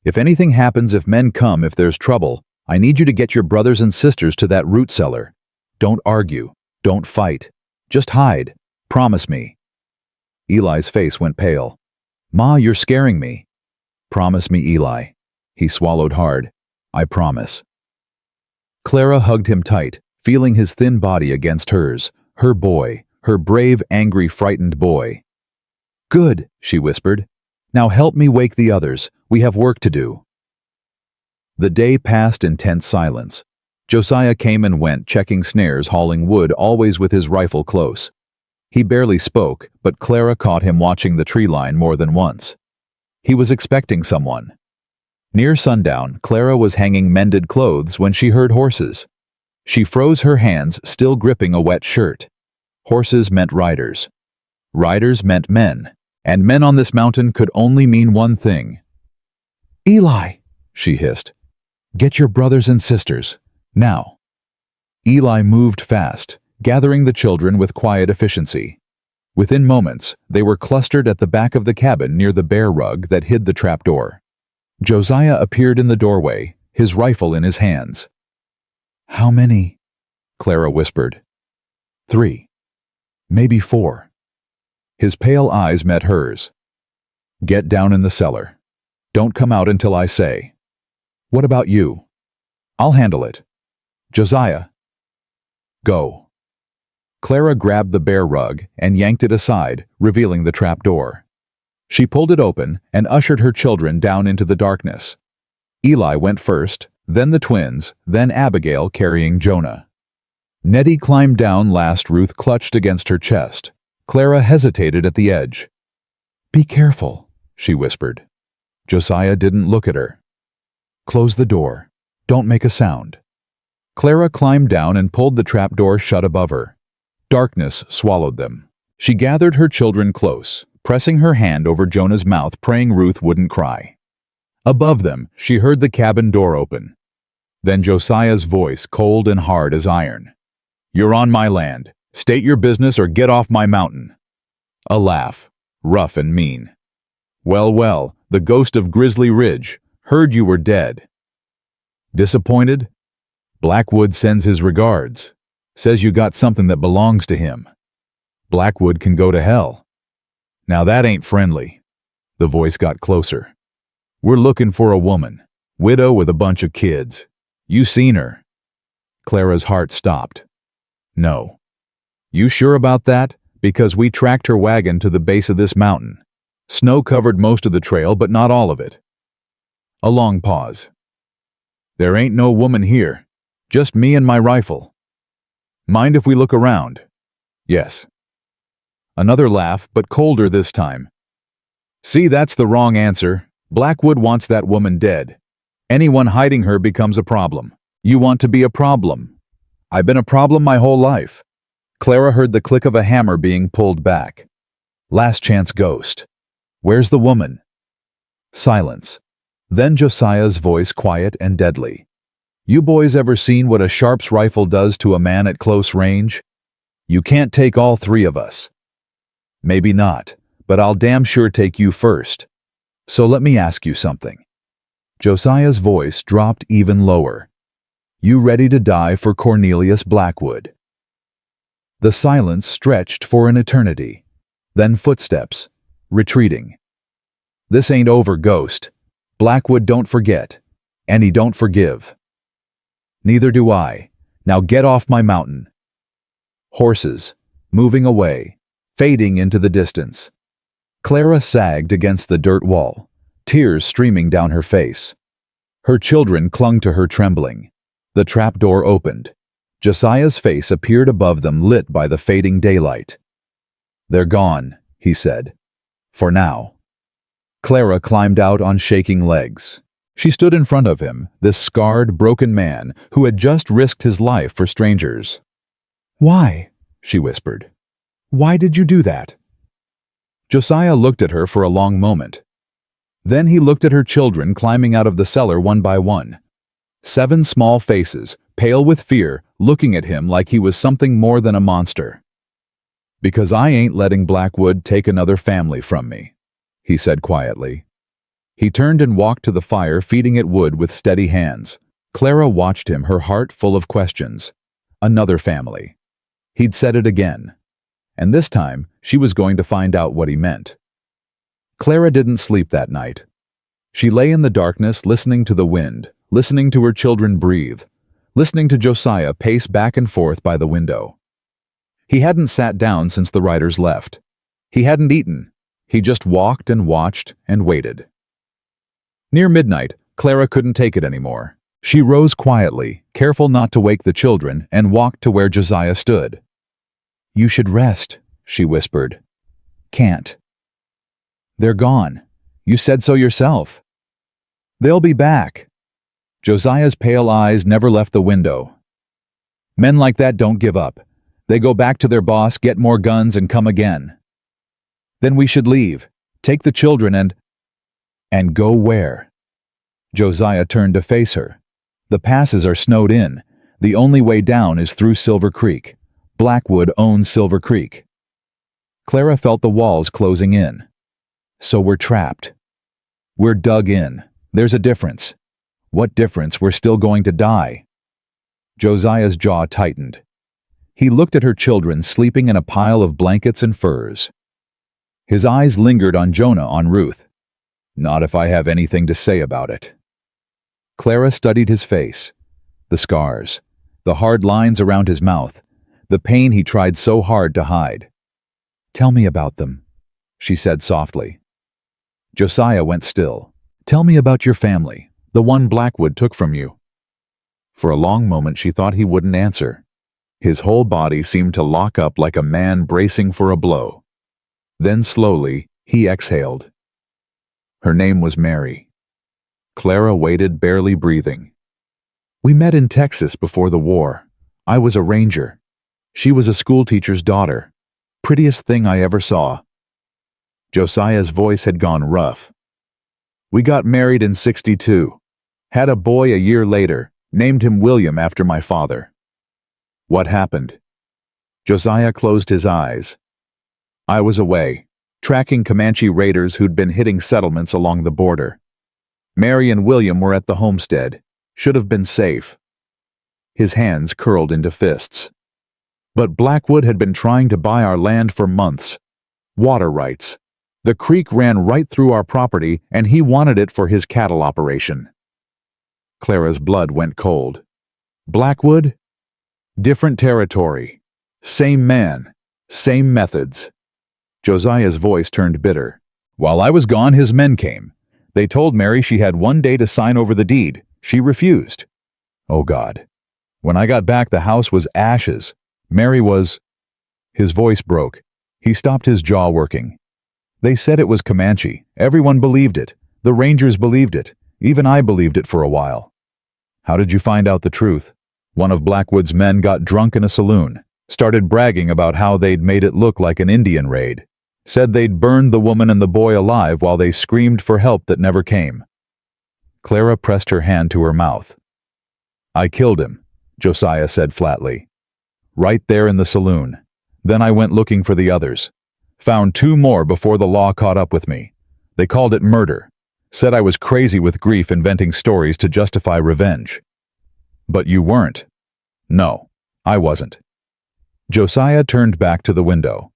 If anything happens, if men come, if there's trouble, I need you to get your brothers and sisters to that root cellar. Don't argue. Don't fight. Just hide. Promise me. Eli's face went pale. Ma, you're scaring me. Promise me, Eli. He swallowed hard. I promise. Clara hugged him tight, feeling his thin body against hers, her boy, her brave, angry, frightened boy. Good, she whispered. Now help me wake the others. We have work to do. The day passed in tense silence. Josiah came and went, checking snares, hauling wood, always with his rifle close. He barely spoke, but Clara caught him watching the tree line more than once. He was expecting someone. Near sundown, Clara was hanging mended clothes when she heard horses. She froze, her hands still gripping a wet shirt. Horses meant riders. Riders meant men, and men on this mountain could only mean one thing. Eli, she hissed. Get your brothers and sisters, now. Eli moved fast, gathering the children with quiet efficiency. Within moments, they were clustered at the back of the cabin near the bear rug that hid the trapdoor. Josiah appeared in the doorway, his rifle in his hands. How many? Clara whispered. 3. Maybe 4. His pale eyes met hers. Get down in the cellar. Don't come out until I say. What about you? I'll handle it. Josiah. Go. Clara grabbed the bear rug and yanked it aside, revealing the trap door. She pulled it open and ushered her children down into the darkness. Eli went first, then the twins, then Abigail carrying Jonah. Nettie climbed down last. Ruth clutched against her chest. Clara hesitated at the edge. "Be careful," she whispered. Josiah didn't look at her. "Close the door. Don't make a sound." Clara climbed down and pulled the trapdoor shut above her. Darkness swallowed them. She gathered her children close, pressing her hand over Jonah's mouth, praying Ruth wouldn't cry. Above them, she heard the cabin door open. Then Josiah's voice, cold and hard as iron. "You're on my land. State your business or get off my mountain." A laugh, rough and mean. "Well, well, the ghost of Grizzly Ridge. Heard you were dead." Disappointed? "Blackwood sends his regards. Says you got something that belongs to him. Blackwood can go to hell." "Now that ain't friendly." The voice got closer. "We're looking for a woman. Widow with a bunch of kids. You seen her?" Clara's heart stopped. "No." "You sure about that? Because we tracked her wagon to the base of this mountain. Snow covered most of the trail, but not all of it." A long pause. "There ain't no woman here. Just me and my rifle. Mind if we look around?" "Yes." Another laugh, but colder this time. "See, that's the wrong answer. Blackwood wants that woman dead. Anyone hiding her becomes a problem. You want to be a problem. I've been a problem my whole life." Clara heard the click of a hammer being pulled back. "Last chance ghost. Where's the woman?" Silence. Then Josiah's voice, quiet and deadly. "You boys ever seen what a sharp's rifle does to a man at close range? You can't take all three of us." "Maybe not, but I'll damn sure take you first. So let me ask you something." Josiah's voice dropped even lower. "You ready to die for Cornelius Blackwood?" The silence stretched for an eternity. Then footsteps, retreating. "This ain't over, ghost. Blackwood don't forget, and he don't forgive." "Neither do I. Now get off my mountain." Horses, moving away, fading into the distance. Clara sagged against the dirt wall, tears streaming down her face. Her children clung to her trembling. The trapdoor opened. Josiah's face appeared above them, lit by the fading daylight. "They're gone," he said. "For now." Clara climbed out on shaking legs. She stood in front of him, this scarred, broken man who had just risked his life for strangers. "Why?" she whispered. "Why did you do that?" Josiah looked at her for a long moment. Then he looked at her children climbing out of the cellar one by one. 7 small faces, pale with fear, looking at him like he was something more than a monster. "Because I ain't letting Blackwood take another family from me," he said quietly. He turned and walked to the fire, feeding it wood with steady hands. Clara watched him, her heart full of questions. Another family. He'd said it again. And this time, she was going to find out what he meant. Clara didn't sleep that night. She lay in the darkness, listening to the wind, listening to her children breathe, listening to Josiah pace back and forth by the window. He hadn't sat down since the riders left. He hadn't eaten. He just walked and watched and waited. Near midnight, Clara couldn't take it anymore. She rose quietly, careful not to wake the children, and walked to where Josiah stood. "You should rest," she whispered. "Can't." "They're gone. You said so yourself." "They'll be back." Josiah's pale eyes never left the window. "Men like that don't give up. They go back to their boss, get more guns, and come again." "Then we should leave. Take the children and—" "And go where?" Josiah turned to face her. "The passes are snowed in. The only way down is through Silver Creek. Blackwood owns Silver Creek." Clara felt the walls closing in. "So we're trapped. We're dug in. There's a difference." "What difference? We're still going to die." Josiah's jaw tightened. He looked at her children sleeping in a pile of blankets and furs. His eyes lingered on Jonah, on Ruth. "Not if I have anything to say about it." Clara studied his face. The scars. the hard lines around his mouth, the pain he tried so hard to hide. "Tell me about them," she said softly. Josiah went still. "Tell me about your family, the one Blackwood took from you." For a long moment she thought he wouldn't answer. His whole body seemed to lock up like a man bracing for a blow. Then slowly, he exhaled. Her name was Mary. Clara waited, barely breathing. "We met in Texas before the war. I was a ranger. She was a schoolteacher's daughter. Prettiest thing I ever saw." Josiah's voice had gone rough. "We got married in '62. Had a boy a year later, named him William after my father." "What happened?" Josiah closed his eyes. "I was away, tracking Comanche raiders who'd been hitting settlements along the border. Mary and William were at the homestead. Should have been safe." His hands curled into fists. "But Blackwood had been trying to buy our land for months. Water rights. The creek ran right through our property, and he wanted it for his cattle operation." Clara's blood went cold. "Blackwood? Different territory. Same man. Same methods." Josiah's voice turned bitter. "While I was gone, his men came. They told Mary she had one day to sign over the deed. She refused. Oh God. When I got back, the house was ashes. Mary was—" His voice broke. He stopped, his jaw working. "They said it was Comanche. Everyone believed it. The Rangers believed it. Even I believed it for a while." "How did you find out the truth?" "One of Blackwood's men got drunk in a saloon. Started bragging about how they'd made it look like an Indian raid. Said they'd burned the woman and the boy alive while they screamed for help that never came." Clara pressed her hand to her mouth. "I killed him," Josiah said flatly. "Right there in the saloon. Then I went looking for the others. Found 2 more before the law caught up with me. They called it murder. Said I was crazy with grief, inventing stories to justify revenge." "But you weren't." "No, I wasn't." Josiah turned back to the window.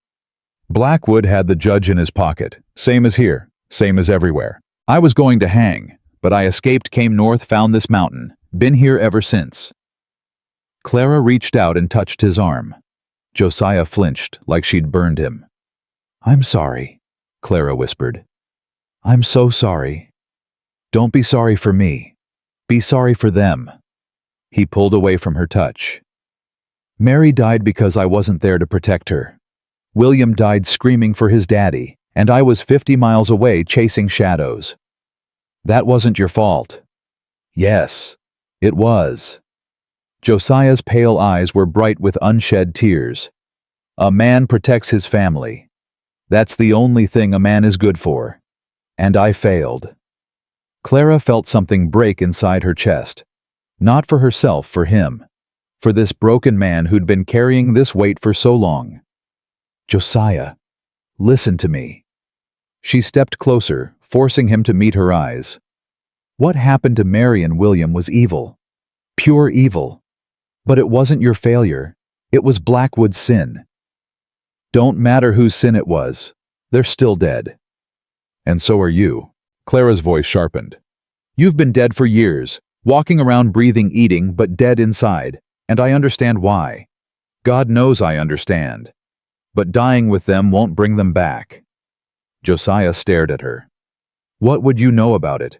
"Blackwood had the judge in his pocket, same as here, same as everywhere. I was going to hang, but I escaped, came north, found this mountain. Been here ever since." Clara reached out and touched his arm. Josiah flinched, like she'd burned him. "I'm sorry," Clara whispered. "I'm so sorry. Don't be sorry for me. Be sorry for them." He pulled away from her touch. "Mary died because I wasn't there to protect her. William died screaming for his daddy, and I was 50 miles away chasing shadows. That wasn't your fault." "Yes, it was." Josiah's pale eyes were bright with unshed tears. "A man protects his family. That's the only thing a man is good for. And I failed." Clara felt something break inside her chest. Not for herself, for him. For this broken man who'd been carrying this weight for so long. "Josiah, listen to me." She stepped closer, forcing him to meet her eyes. "What happened to Mary and William was evil. Pure evil. But it wasn't your failure. It was Blackwood's sin. Don't matter whose sin it was. They're still dead. And so are you." Clara's voice sharpened. "You've been dead for years, walking around breathing, eating, but dead inside, and I understand why. God knows I understand. But dying with them won't bring them back." Josiah stared at her. "What would you know about it?"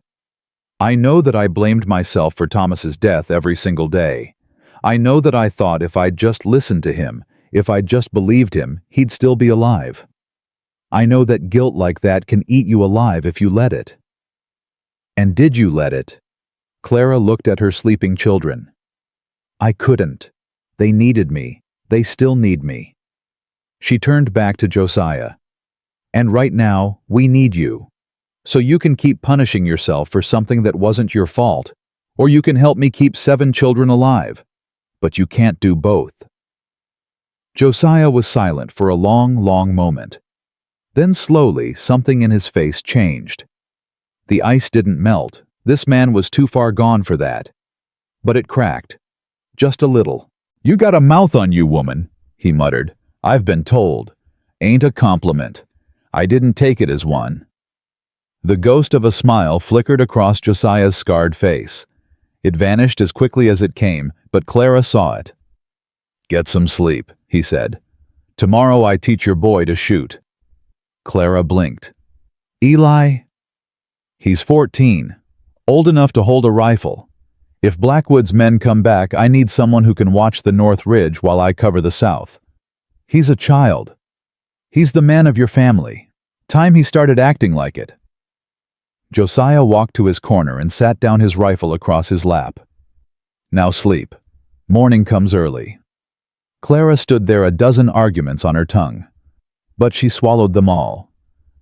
"I know that I blamed myself for Thomas's death every single day. I know that I thought if I'd just listened to him, if I'd just believed him, he'd still be alive. I know that guilt like that can eat you alive if you let it." "And did you let it?" Clara looked at her sleeping children. "I couldn't. They needed me. They still need me." She turned back to Josiah. "And right now, we need you. So you can keep punishing yourself for something that wasn't your fault, or you can help me keep 7 children alive. But you can't do both." Josiah was silent for a long, long moment. Then slowly, something in his face changed. The ice didn't melt. This man was too far gone for that. But it cracked. Just a little. "You got a mouth on you, woman," he muttered. "I've been told. Ain't a compliment. I didn't take it as one." The ghost of a smile flickered across Josiah's scarred face. It vanished as quickly as it came, but Clara saw it. "Get some sleep," he said. "Tomorrow I teach your boy to shoot." Clara blinked. "Eli?" "He's 14. Old enough to hold a rifle. If Blackwood's men come back, I need someone who can watch the North Ridge while I cover the South. He's a child. He's the man of your family. Time he started acting like it." Josiah walked to his corner and sat down his rifle across his lap. "Now sleep. Morning comes early." Clara stood there, a dozen arguments on her tongue. But she swallowed them all.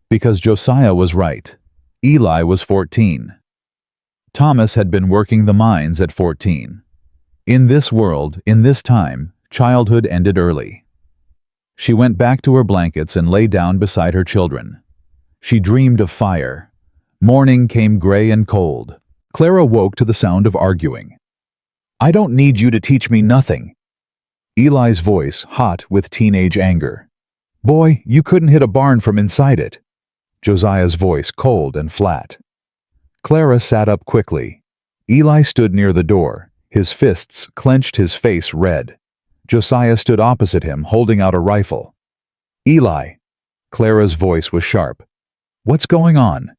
Because Josiah was right. Eli was 14. Thomas had been working the mines at 14. In this world, in this time, childhood ended early. She went back to her blankets and lay down beside her children. She dreamed of fire. Morning came gray and cold. Clara woke to the sound of arguing. "I don't need you to teach me nothing." Eli's voice hot with teenage anger. "Boy, you couldn't hit a barn from inside it." Josiah's voice cold and flat. Clara sat up quickly. Eli stood near the door, his fists clenched, his face red. Josiah stood opposite him, holding out a rifle. "Eli." Clara's voice was sharp. "What's going on?"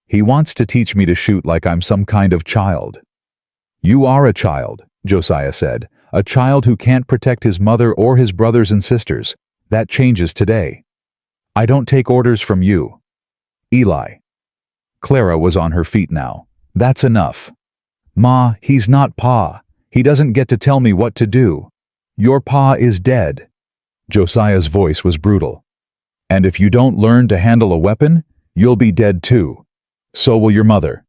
"He wants to teach me to shoot like I'm some kind of child." "You are a child," Josiah said. "A child who can't protect his mother or his brothers and sisters. That changes today. I don't take orders from you." "Eli." Clara was on her feet now. "That's enough." "Ma, he's not Pa. He doesn't get to tell me what to do. Your Pa is dead." Josiah's voice was brutal. "And if you don't learn to handle a weapon, you'll be dead too. So will your mother.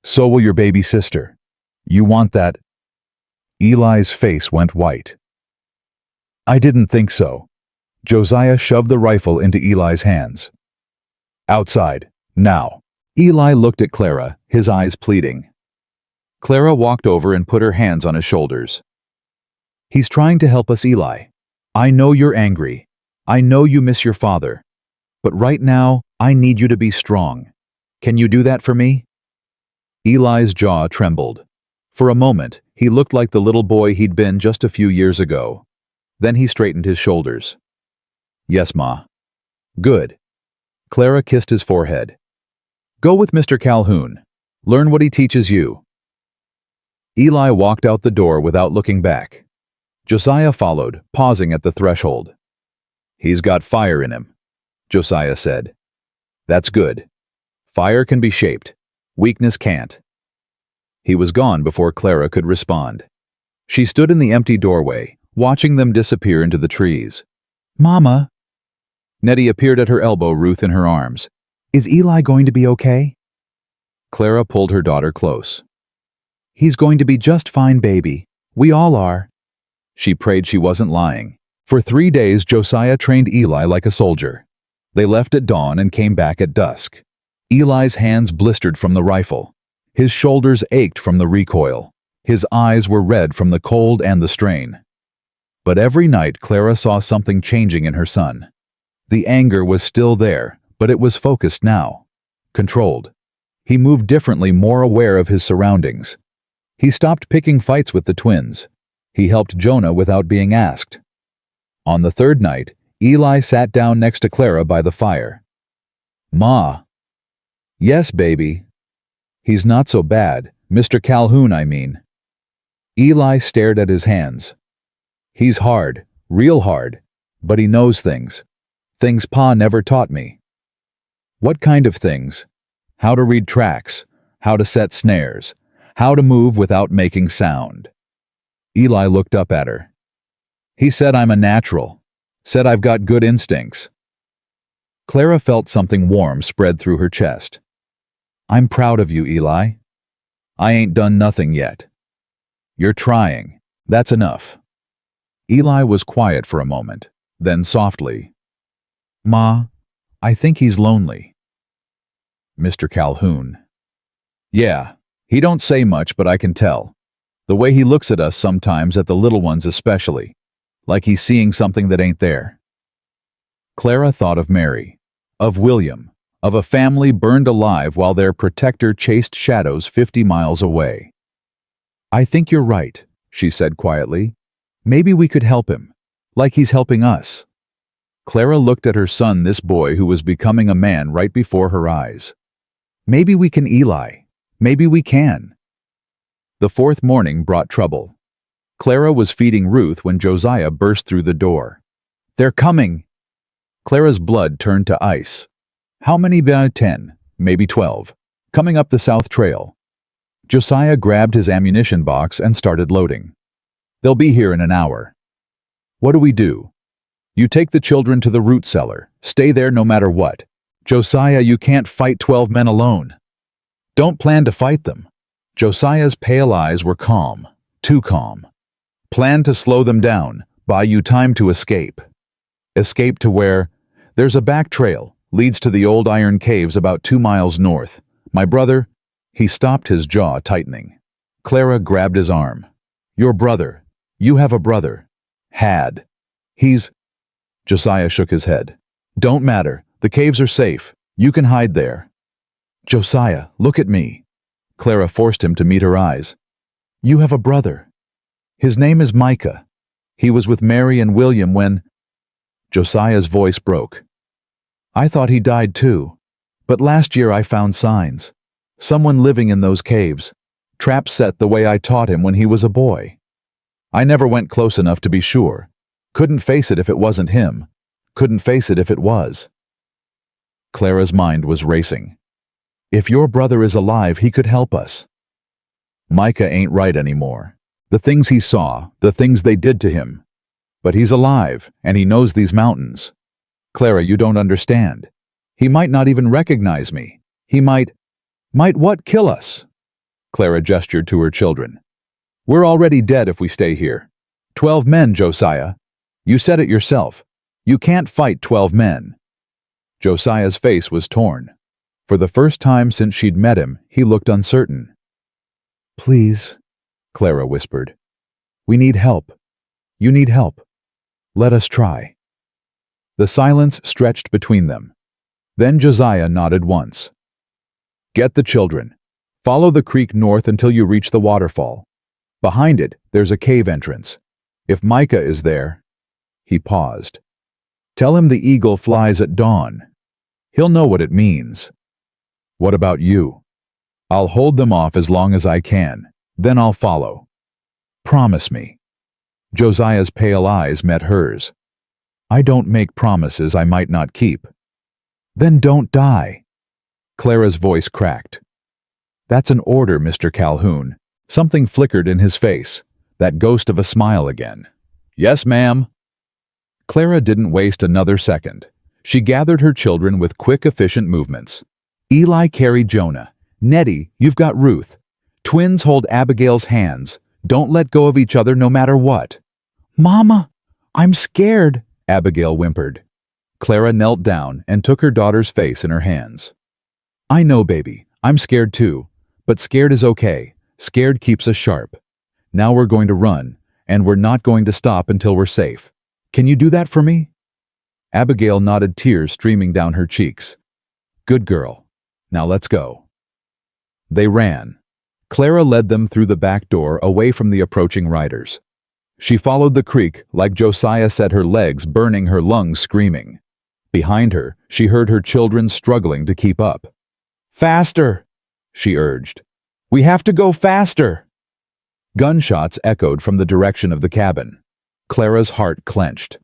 So will your baby sister. You want that?" Eli's face went white. "I didn't think so." Josiah shoved the rifle into Eli's hands. "Outside, now." Eli looked at Clara, his eyes pleading. Clara walked over and put her hands on his shoulders. "He's trying to help us, Eli. I know you're angry. I know you miss your father. But right now, I need you to be strong. Can you do that for me?" Eli's jaw trembled. For a moment, he looked like the little boy he'd been just a few years ago. Then he straightened his shoulders. "Yes, Ma." "Good." Clara kissed his forehead. "Go with Mr. Calhoun. Learn what he teaches you." Eli walked out the door without looking back. Josiah followed, pausing at the threshold. "He's got fire in him," Josiah said. "That's good. Fire can be shaped. Weakness can't." He was gone before Clara could respond. She stood in the empty doorway, watching them disappear into the trees. "Mama." Nettie appeared at her elbow, Ruth in her arms. "Is Eli going to be okay?" Clara pulled her daughter close. "He's going to be just fine, baby. We all are." She prayed she wasn't lying. For 3 days, Josiah trained Eli like a soldier. They left at dawn and came back at dusk. Eli's hands blistered from the rifle. His shoulders ached from the recoil. His eyes were red from the cold and the strain. But every night Clara saw something changing in her son. The anger was still there, but it was focused now. Controlled. He moved differently, more aware of his surroundings. He stopped picking fights with the twins. He helped Jonah without being asked. On the third night, Eli sat down next to Clara by the fire. "Ma." "Yes, baby." "He's not so bad. Mr. Calhoun, I mean." Eli stared at his hands. "He's hard, real hard, but he knows things. Things Pa never taught me." "What kind of things?" "How to read tracks, how to set snares, how to move without making sound." Eli looked up at her. "He said I'm a natural. Said I've got good instincts." Clara felt something warm spread through her chest. "I'm proud of you, Eli. I ain't done nothing yet. You're trying. That's enough." Eli was quiet for a moment, then softly, "Ma, I think he's lonely." "Mr. Calhoun." "Yeah, he don't say much, but I can tell. The way he looks at us sometimes, at the little ones especially, like he's seeing something that ain't there." Clara thought of Mary, of William, of a family burned alive while their protector chased shadows 50 miles away. I think you're right, she said quietly. Maybe we could help him, like he's helping us. Clara looked at her son, this boy who was becoming a man right before her eyes. Maybe we can, Eli. Maybe we can. The fourth morning brought trouble. Clara was feeding Ruth when Josiah burst through the door. They're coming! Clara's blood turned to ice. How many? 10, maybe 12. Coming up the south trail. Josiah grabbed his ammunition box and started loading. They'll be here in an hour. What do we do? You take the children to the root cellar. Stay there no matter what. Josiah, you can't fight 12 men alone. Don't plan to fight them. Josiah's pale eyes were calm, too calm. Plan to slow them down, buy you time to escape. Escape to where? There's a back trail, leads to the old iron caves about 2 miles north. My brother? He stopped, his jaw tightening. Clara grabbed his arm. Your brother. You have a brother. Had. He's... Josiah shook his head. Don't matter. The caves are safe. You can hide there. Josiah, look at me. Clara forced him to meet her eyes. You have a brother. His name is Micah. He was with Mary and William when... Josiah's voice broke. I thought he died too. But last year I found signs. Someone living in those caves. Traps set the way I taught him when he was a boy. I never went close enough to be sure. Couldn't face it if it wasn't him. Couldn't face it if it was. Clara's mind was racing. If your brother is alive, he could help us. Micah ain't right anymore. The things he saw, the things they did to him. But he's alive, and he knows these mountains. Clara, you don't understand. He might not even recognize me. He might what, kill us? Clara gestured to her children. We're already dead if we stay here. 12 men, Josiah. You said it yourself. You can't fight 12 men. Josiah's face was torn. For the first time since she'd met him, he looked uncertain. Please, Clara whispered. We need help. You need help. Let us try. The silence stretched between them. Then Josiah nodded once. Get the children. Follow the creek north until you reach the waterfall. Behind it, there's a cave entrance. If Micah is there... He paused. Tell him the eagle flies at dawn. He'll know what it means. What about you? I'll hold them off as long as I can. Then I'll follow. Promise me. Josiah's pale eyes met hers. I don't make promises I might not keep. Then don't die. Clara's voice cracked. That's an order, Mr. Calhoun. Something flickered in his face, that ghost of a smile again. Yes, ma'am. Clara didn't waste another second. She gathered her children with quick, efficient movements. Eli carried Jonah. Nettie, you've got Ruth. Twins hold Abigail's hands. Don't let go of each other no matter what. Mama, I'm scared, Abigail whimpered. Clara knelt down and took her daughter's face in her hands. I know, baby. I'm scared too. But scared is okay. Scared keeps us sharp. Now we're going to run, and we're not going to stop until we're safe. Can you do that for me? Abigail nodded, tears streaming down her cheeks. Good girl. Now let's go. They ran. Clara led them through the back door away from the approaching riders. She followed the creek like Josiah said, her legs burning, her lungs screaming. Behind her, she heard her children struggling to keep up. Faster, she urged. We have to go faster. Gunshots echoed from the direction of the cabin. Clara's heart clenched.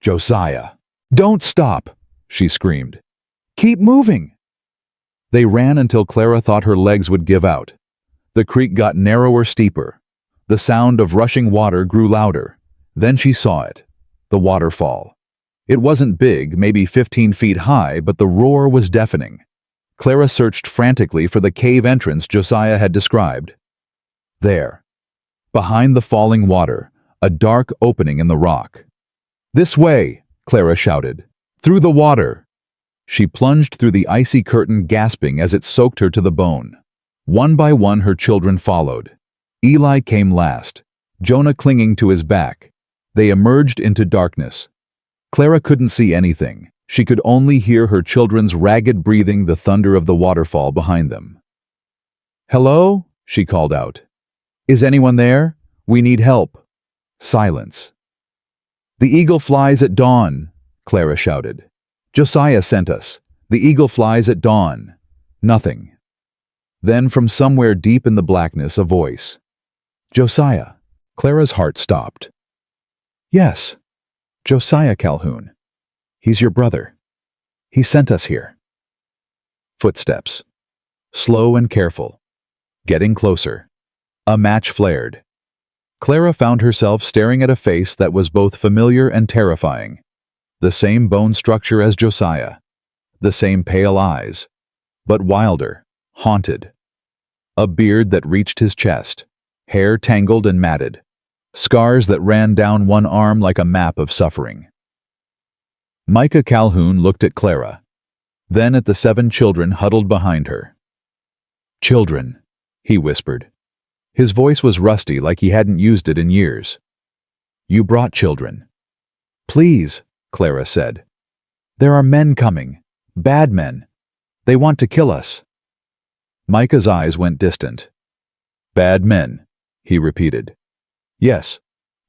Josiah, don't stop, she screamed. Keep moving. They ran until Clara thought her legs would give out. The creek got narrower, steeper. The sound of rushing water grew louder. Then she saw it. The waterfall. It wasn't big, maybe 15 feet high, but the roar was deafening. Clara searched frantically for the cave entrance Josiah had described. There. Behind the falling water, a dark opening in the rock. This way, Clara shouted. Through the water. She plunged through the icy curtain, gasping as it soaked her to the bone. One by one her children followed. Eli came last, Jonah clinging to his back. They emerged into darkness. Clara couldn't see anything. She could only hear her children's ragged breathing, the thunder of the waterfall behind them. Hello? She called out. Is anyone there? We need help. Silence. The eagle flies at dawn, Clara shouted. Josiah sent us. The eagle flies at dawn. Nothing. Then from somewhere deep in the blackness a voice. Josiah. Clara's heart stopped. Yes, Josiah Calhoun. He's your brother. He sent us here. Footsteps. Slow and careful. Getting closer. A match flared. Clara found herself staring at a face that was both familiar and terrifying. The same bone structure as Josiah. The same pale eyes. But wilder, haunted. A beard that reached his chest. Hair tangled and matted. Scars that ran down one arm like a map of suffering. Micah Calhoun looked at Clara, then at the 7 children huddled behind her. Children, he whispered. His voice was rusty like he hadn't used it in years. You brought children. Please, Clara said. There are men coming. Bad men. They want to kill us. Micah's eyes went distant. Bad men, he repeated. Yes,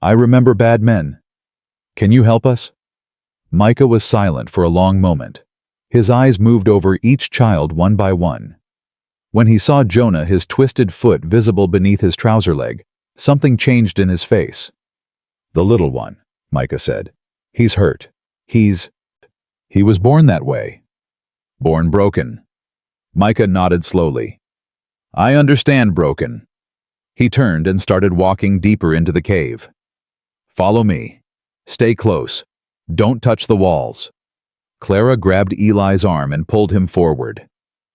I remember bad men. Can you help us? Micah was silent for a long moment. His eyes moved over each child one by one. When he saw Jonah, his twisted foot visible beneath his trouser leg, something changed in his face. The little one, Micah said. He's hurt. He was born that way. Born broken. Micah nodded slowly. I understand broken. He turned and started walking deeper into the cave. Follow me. Stay close. Don't touch the walls. Clara grabbed Eli's arm and pulled him forward.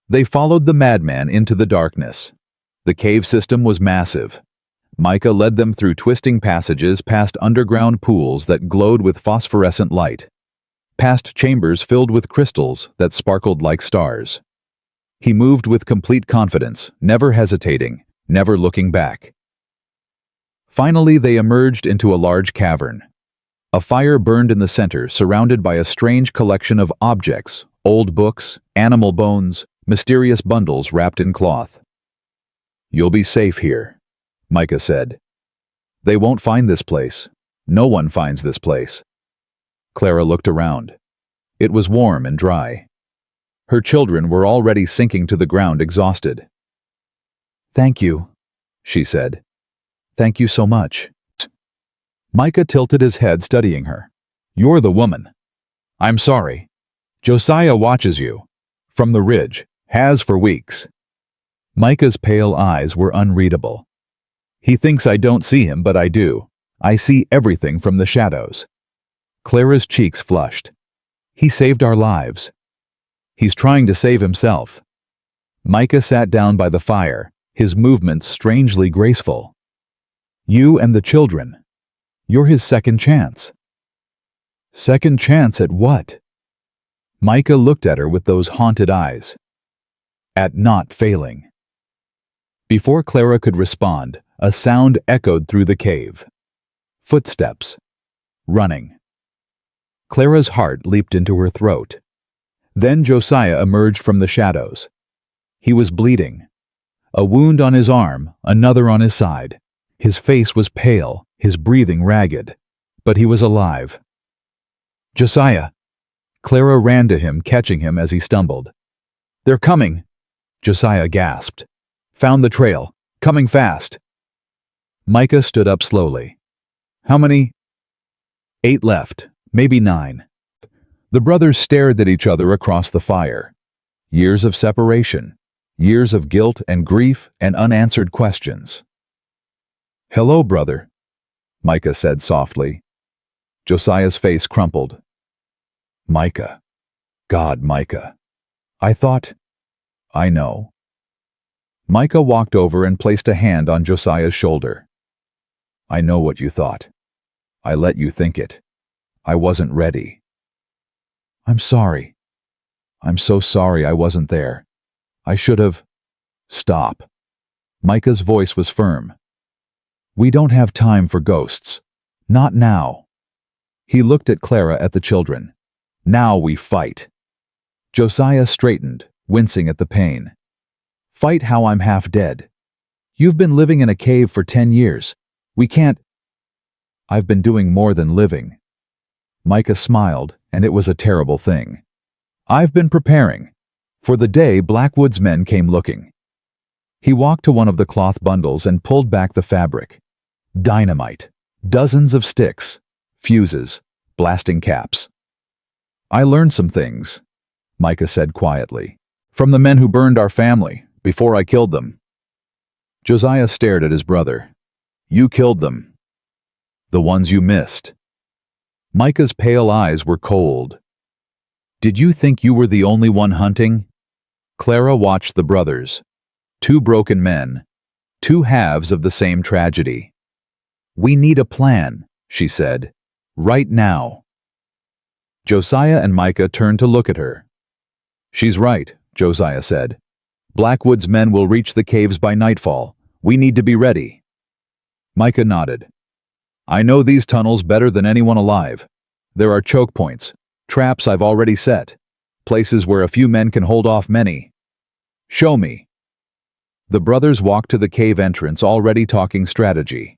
They followed the madman into the darkness. The cave system was massive. Micah led them through twisting passages past underground pools that glowed with phosphorescent light, past chambers filled with crystals that sparkled like stars. He moved with complete confidence, never hesitating, never looking back. Finally, they emerged into a large cavern. A fire burned in the center, surrounded by a strange collection of objects, old books, animal bones, mysterious bundles wrapped in cloth. You'll be safe here, Micah said. They won't find this place. No one finds this place. Clara looked around. It was warm and dry. Her children were already sinking to the ground, exhausted. Thank you, she said. Thank you so much. Micah tilted his head, studying her. You're the woman. I'm sorry. Josiah watches you. From the ridge. Has for weeks. Micah's pale eyes were unreadable. He thinks I don't see him, but I do. I see everything from the shadows. Clara's cheeks flushed. He saved our lives. He's trying to save himself. Micah sat down by the fire, his movements strangely graceful. You and the children. You're his second chance. Second chance at what? Micah looked at her with those haunted eyes. At not failing. Before Clara could respond, a sound echoed through the cave. Footsteps. Running. Clara's heart leaped into her throat. Then Josiah emerged from the shadows. He was bleeding. A wound on his arm, another on his side. His face was pale, his breathing ragged. But he was alive. Josiah. Clara ran to him, catching him as he stumbled. They're coming. Josiah gasped. Found the trail. Coming fast. Micah stood up slowly. How many? 8 left, maybe 9. The brothers stared at each other across the fire. Years of separation. Years of guilt and grief and unanswered questions. Hello, brother, Micah said softly. Josiah's face crumpled. Micah. God, Micah. I thought... I know. Micah walked over and placed a hand on Josiah's shoulder. I know what you thought. I let you think it. I wasn't ready. I'm sorry. I'm so sorry I wasn't there. I should have... Stop. Micah's voice was firm. We don't have time for ghosts. Not now. He looked at Clara, at the children. Now we fight. Josiah straightened, wincing at the pain. Fight how I'm half dead. You've been living in a cave for 10 years. We can't— I've been doing more than living. Micah smiled, and it was a terrible thing. I've been preparing for the day Blackwood's men came looking. He walked to one of the cloth bundles and pulled back the fabric. Dynamite. Dozens of sticks. Fuses. Blasting caps. I learned some things, Micah said quietly, from the men who burned our family before I killed them. Josiah stared at his brother. You killed them. The ones you missed. Micah's pale eyes were cold. Did you think you were the only one hunting? Clara watched the brothers. Two broken men. Two halves of the same tragedy. We need a plan, she said. Right now. Josiah and Micah turned to look at her. She's right, Josiah said. Blackwood's men will reach the caves by nightfall. We need to be ready. Micah nodded. I know these tunnels better than anyone alive. There are choke points, traps I've already set, places where a few men can hold off many. Show me. The brothers walked to the cave entrance, already talking strategy.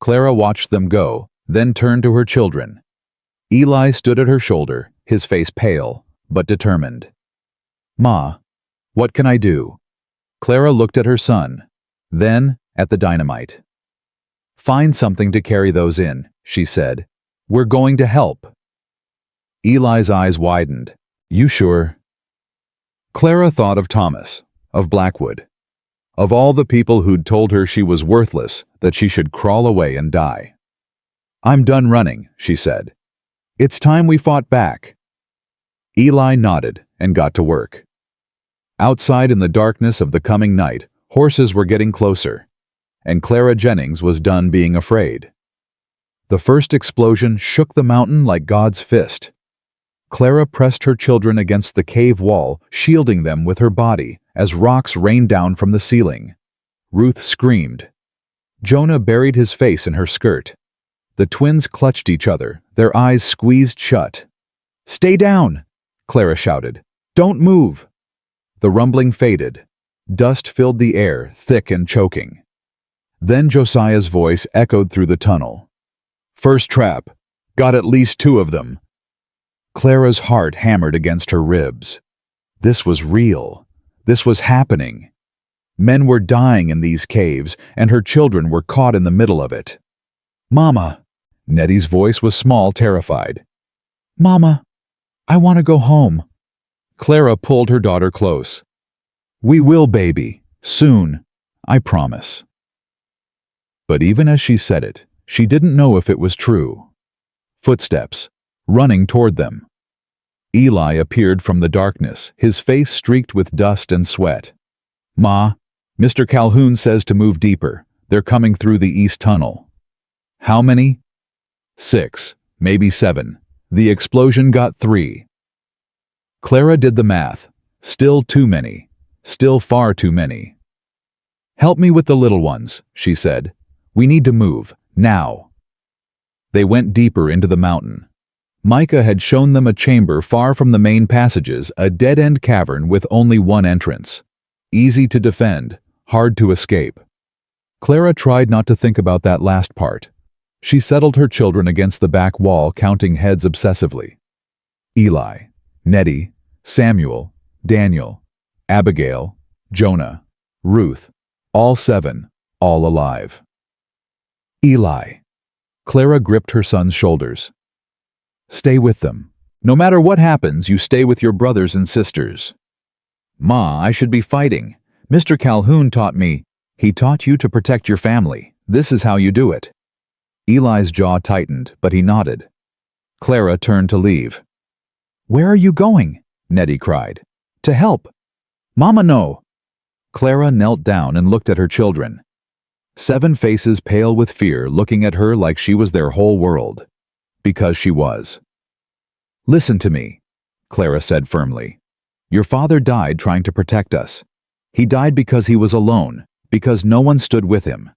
Clara watched them go, then turned to her children. Eli stood at her shoulder, his face pale, but determined. Ma, what can I do? Clara looked at her son, then at the dynamite. Find something to carry those in, she said. We're going to help. Eli's eyes widened. You sure? Clara thought of Thomas, of Blackwood, of all the people who'd told her she was worthless, that she should crawl away and die. I'm done running, she said. It's time we fought back. Eli nodded and got to work. Outside in the darkness of the coming night, horses were getting closer, and Clara Jennings was done being afraid. The first explosion shook the mountain like God's fist. Clara pressed her children against the cave wall, shielding them with her body as rocks rained down from the ceiling. Ruth screamed. Jonah buried his face in her skirt. The twins clutched each other, their eyes squeezed shut. Stay down, Clara shouted. Don't move. The rumbling faded. Dust filled the air, thick and choking. Then Josiah's voice echoed through the tunnel. First trap. Got at least 2 of them. Clara's heart hammered against her ribs. This was real. This was happening. Men were dying in these caves, and her children were caught in the middle of it. Mama. Nettie's voice was small, terrified. Mama, I want to go home. Clara pulled her daughter close. We will, baby. Soon. I promise. But even as she said it, she didn't know if it was true. Footsteps, running toward them. Eli appeared from the darkness, his face streaked with dust and sweat. Ma, Mr. Calhoun says to move deeper. They're coming through the east tunnel. How many? 6, maybe 7. The explosion got 3. Clara did the math. Still too many. Still far too many. Help me with the little ones, she said. We need to move, now. They went deeper into the mountain. Micah had shown them a chamber far from the main passages, a dead-end cavern with only one entrance. Easy to defend, hard to escape. Clara tried not to think about that last part. She settled her children against the back wall, counting heads obsessively. Eli, Nettie, Samuel, Daniel, Abigail, Jonah, Ruth, all 7, all alive. Eli. Clara gripped her son's shoulders. Stay with them. No matter what happens, you stay with your brothers and sisters. Ma, I should be fighting. Mr. Calhoun taught me. He taught you to protect your family. This is how you do it. Eli's jaw tightened, but he nodded. Clara turned to leave. Where are you going? Nettie cried. To help. Mama, no. Clara knelt down and looked at her children. 7 faces pale with fear, looking at her like she was their whole world. Because she was. Listen to me, Clara said firmly. Your father died trying to protect us. He died because he was alone, because no one stood with him.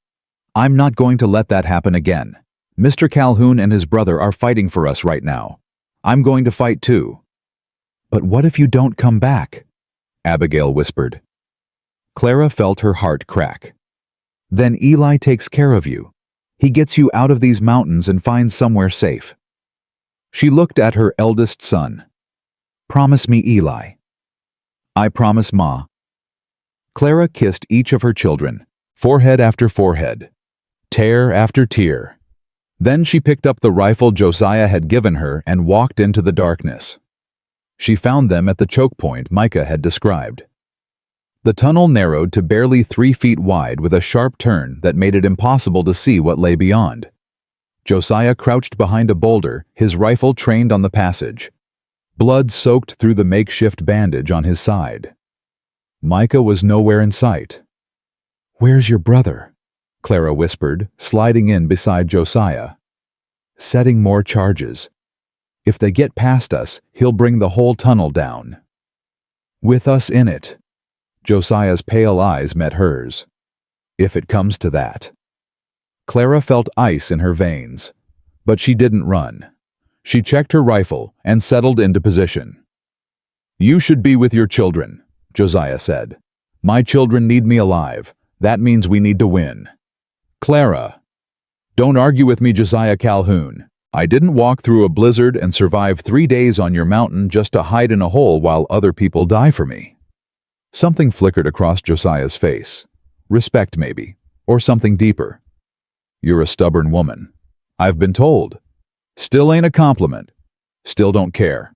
I'm not going to let that happen again. Mr. Calhoun and his brother are fighting for us right now. I'm going to fight too. But what if you don't come back? Abigail whispered. Clara felt her heart crack. Then Eli takes care of you. He gets you out of these mountains and finds somewhere safe. She looked at her eldest son. Promise me, Eli. I promise, Ma. Clara kissed each of her children, forehead after forehead, tear after tear. Then she picked up the rifle Josiah had given her and walked into the darkness. She found them at the choke point Micah had described. The tunnel narrowed to barely 3 feet wide with a sharp turn that made it impossible to see what lay beyond. Josiah crouched behind a boulder, his rifle trained on the passage. Blood soaked through the makeshift bandage on his side. Micah was nowhere in sight. "Where's your brother?" Clara whispered, sliding in beside Josiah. "Setting more charges. If they get past us, he'll bring the whole tunnel down." "With us in it." Josiah's pale eyes met hers. "If it comes to that." Clara felt ice in her veins, but she didn't run. She checked her rifle and settled into position. "You should be with your children," Josiah said. "My children need me alive. That means we need to win." "Clara." "Don't argue with me, Josiah Calhoun. I didn't walk through a blizzard and survive 3 days on your mountain just to hide in a hole while other people die for me." Something flickered across Josiah's face. Respect, maybe, or something deeper. "You're a stubborn woman. I've been told. Still ain't a compliment. Still don't care."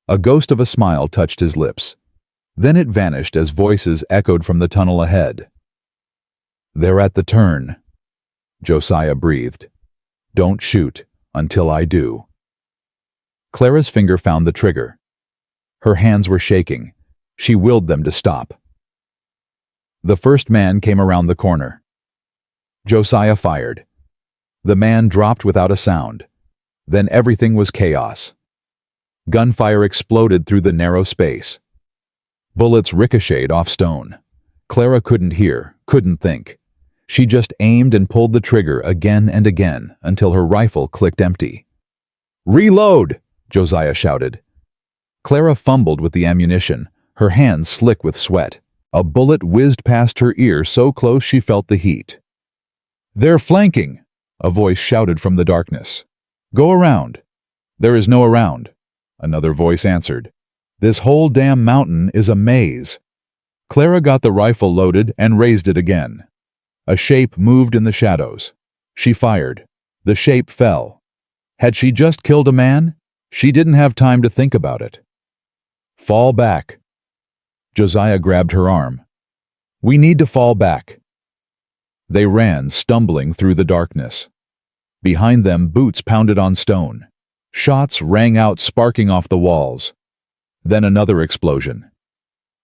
A ghost of a smile touched his lips. Then it vanished as voices echoed from the tunnel ahead. "They're at the turn." Josiah breathed. "Don't shoot until I do." Clara's finger found the trigger. Her hands were shaking. She willed them to stop. The first man came around the corner. Josiah fired. The man dropped without a sound. Then everything was chaos. Gunfire exploded through the narrow space. Bullets ricocheted off stone. Clara couldn't hear, couldn't think. She just aimed and pulled the trigger again and again until her rifle clicked empty. "Reload!" Josiah shouted. Clara fumbled with the ammunition, her hands slick with sweat. A bullet whizzed past her ear so close she felt the heat. "They're flanking!" a voice shouted from the darkness. "Go around." "There is no around," another voice answered. "This whole damn mountain is a maze." Clara got the rifle loaded and raised it again. A shape moved in the shadows. She fired. The shape fell. Had she just killed a man? She didn't have time to think about it. "Fall back." Josiah grabbed her arm. "We need to fall back." They ran, stumbling through the darkness. Behind them, boots pounded on stone. Shots rang out, sparking off the walls. Then another explosion.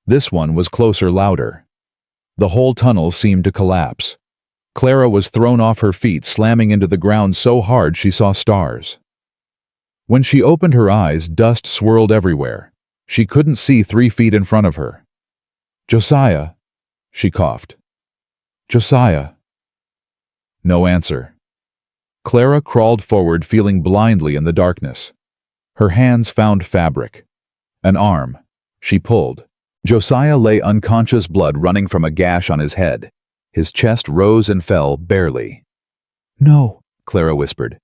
This one was closer, louder. The whole tunnel seemed to collapse. Clara was thrown off her feet, slamming into the ground so hard she saw stars. When she opened her eyes, dust swirled everywhere. She couldn't see 3 feet in front of her. "Josiah," she coughed. "Josiah." No answer. Clara crawled forward, feeling blindly in the darkness. Her hands found fabric. An arm. She pulled. Josiah lay unconscious, blood running from a gash on his head. His chest rose and fell, barely. "No," Clara whispered.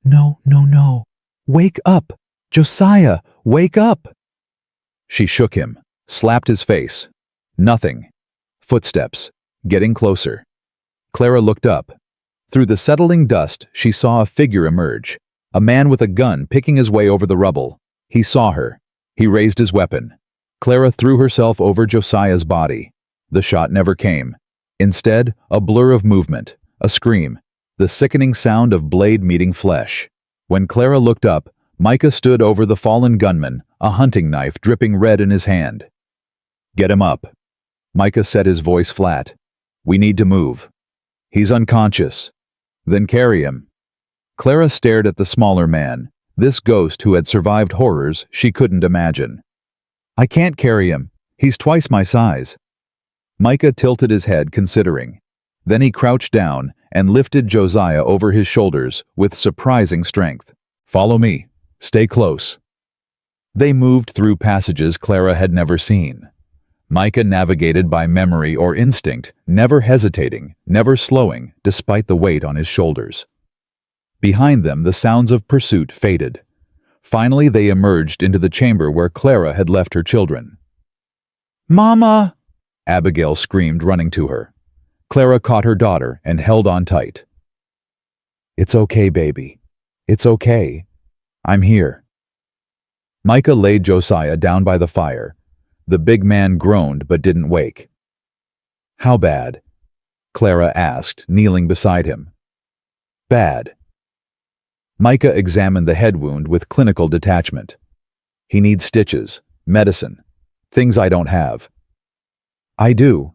"No, no, no. Wake up! Josiah, wake up!" She shook him, slapped his face. Nothing. Footsteps, getting closer. Clara looked up. Through the settling dust, she saw a figure emerge. A man with a gun picking his way over the rubble. He saw her. He raised his weapon. Clara threw herself over Josiah's body. The shot never came. Instead, a blur of movement, a scream, the sickening sound of blade meeting flesh. When Clara looked up, Micah stood over the fallen gunman, a hunting knife dripping red in his hand. "Get him up." Micah said, his voice flat. "We need to move." "He's unconscious." "Then carry him." Clara stared at the smaller man, this ghost who had survived horrors she couldn't imagine. "I can't carry him. He's twice my size." Micah tilted his head, considering. Then he crouched down and lifted Josiah over his shoulders with surprising strength. "Follow me. Stay close." They moved through passages Clara had never seen. Micah navigated by memory or instinct, never hesitating, never slowing, despite the weight on his shoulders. Behind them, the sounds of pursuit faded. Finally, they emerged into the chamber where Clara had left her children. "Mama!" Abigail screamed, running to her. Clara caught her daughter and held on tight. "It's okay, baby. It's okay. I'm here." Micah laid Josiah down by the fire. The big man groaned but didn't wake. "How bad?" Clara asked, kneeling beside him. "Bad." Micah examined the head wound with clinical detachment. "He needs stitches, medicine, things I don't have." "I do."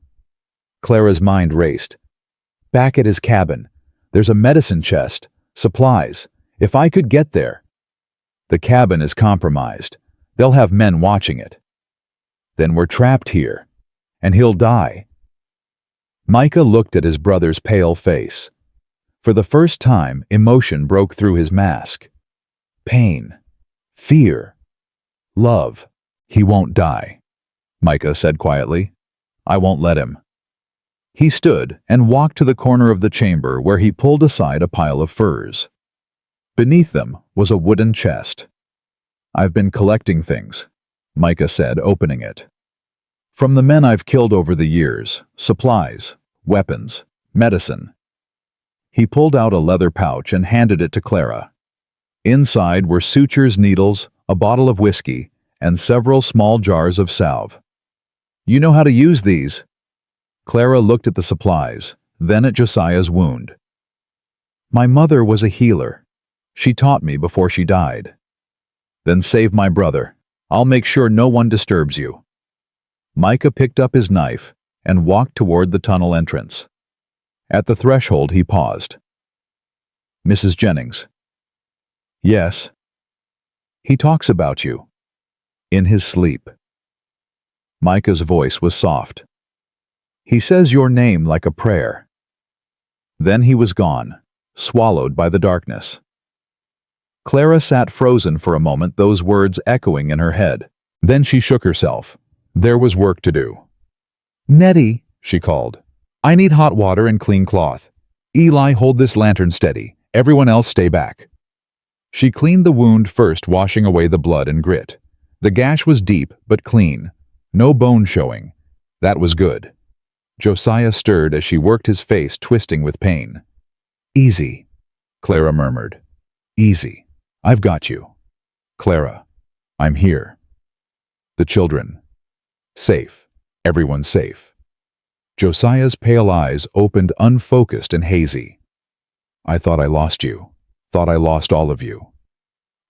Clara's mind raced. "Back at his cabin. There's a medicine chest, supplies. If I could get there." "The cabin is compromised. They'll have men watching it." "Then we're trapped here. And he'll die." Micah looked at his brother's pale face. For the first time, emotion broke through his mask. Pain. Fear. Love. "He won't die," Micah said quietly. "I won't let him." He stood and walked to the corner of the chamber where he pulled aside a pile of furs. Beneath them was a wooden chest. "I've been collecting things," Micah said, opening it. "From the men I've killed over the years, supplies, weapons, medicine." He pulled out a leather pouch and handed it to Clara. Inside were sutures, needles, a bottle of whiskey, and several small jars of salve. "You know how to use these?" Clara looked at the supplies, then at Josiah's wound. "My mother was a healer. She taught me before she died." "Then save my brother. I'll make sure no one disturbs you." Micah picked up his knife and walked toward the tunnel entrance. At the threshold he paused. "Mrs. Jennings." "Yes." "He talks about you. In his sleep." Micah's voice was soft. "He says your name like a prayer." Then he was gone, swallowed by the darkness. Clara sat frozen for a moment, those words echoing in her head. Then she shook herself. There was work to do. "Nettie," she called. "I need hot water and clean cloth. Eli, hold this lantern steady. Everyone else stay back." She cleaned the wound first, washing away the blood and grit. The gash was deep but clean. No bone showing. That was good. Josiah stirred as she worked, his face twisting with pain. "Easy," Clara murmured. "Easy. I've got you." "Clara, I'm here." "The children." "Safe. Everyone's safe." Josiah's pale eyes opened, unfocused and hazy. "I thought I lost you. Thought I lost all of you."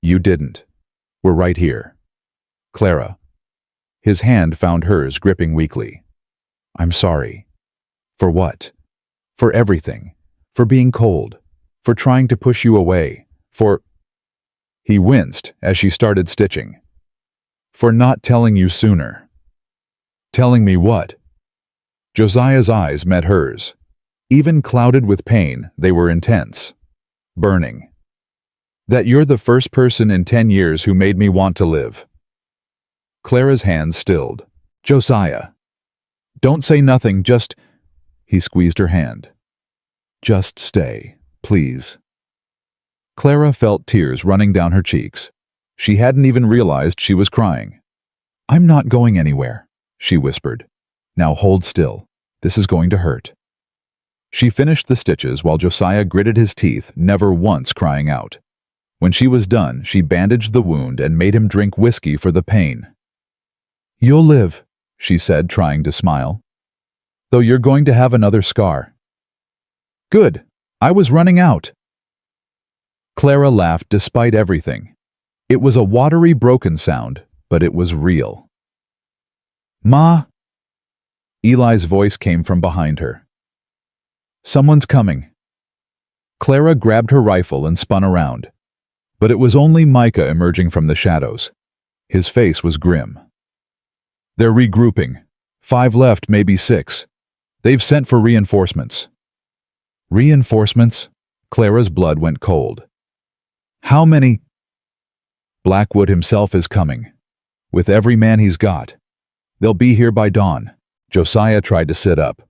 "You didn't. We're right here." "Clara." His hand found hers, gripping weakly. "I'm sorry." "For what?" "For everything. For being cold. For trying to push you away. For—" He winced as she started stitching. "For not telling you sooner." "Telling me what?" Josiah's eyes met hers. Even clouded with pain, they were intense. Burning. "That you're the first person in 10 years who made me want to live." Clara's hands stilled. "Josiah." "Don't say nothing, just—" He squeezed her hand. "Just stay, please." Clara felt tears running down her cheeks. She hadn't even realized she was crying. "I'm not going anywhere," she whispered. "Now hold still. This is going to hurt." She finished the stitches while Josiah gritted his teeth, never once crying out. When she was done, she bandaged the wound and made him drink whiskey for the pain. "You'll live," she said, trying to smile. "Though you're going to have another scar." "Good. I was running out." Clara laughed despite everything. It was a watery, broken sound, but it was real. "Ma!" Eli's voice came from behind her. "Someone's coming." Clara grabbed her rifle and spun around. But it was only Micah emerging from the shadows. His face was grim. "They're regrouping. 5 left, maybe 6. They've sent for reinforcements." "Reinforcements?" Clara's blood went cold. "How many?" "Blackwood himself is coming. With every man he's got. They'll be here by dawn. Josiah tried to sit up.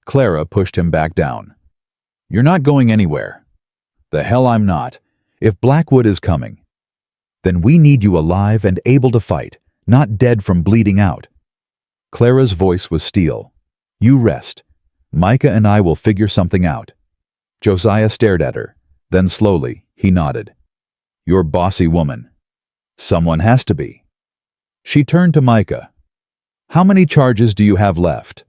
Clara pushed him back down. You're not going anywhere. The hell I'm not. If Blackwood is coming, then we need you alive and able to fight, not dead from bleeding out. Clara's voice was steel. You rest. Micah and I will figure something out. Josiah stared at her. Then slowly, he nodded. You're bossy woman. Someone has to be. She turned to Micah. How many charges do you have left?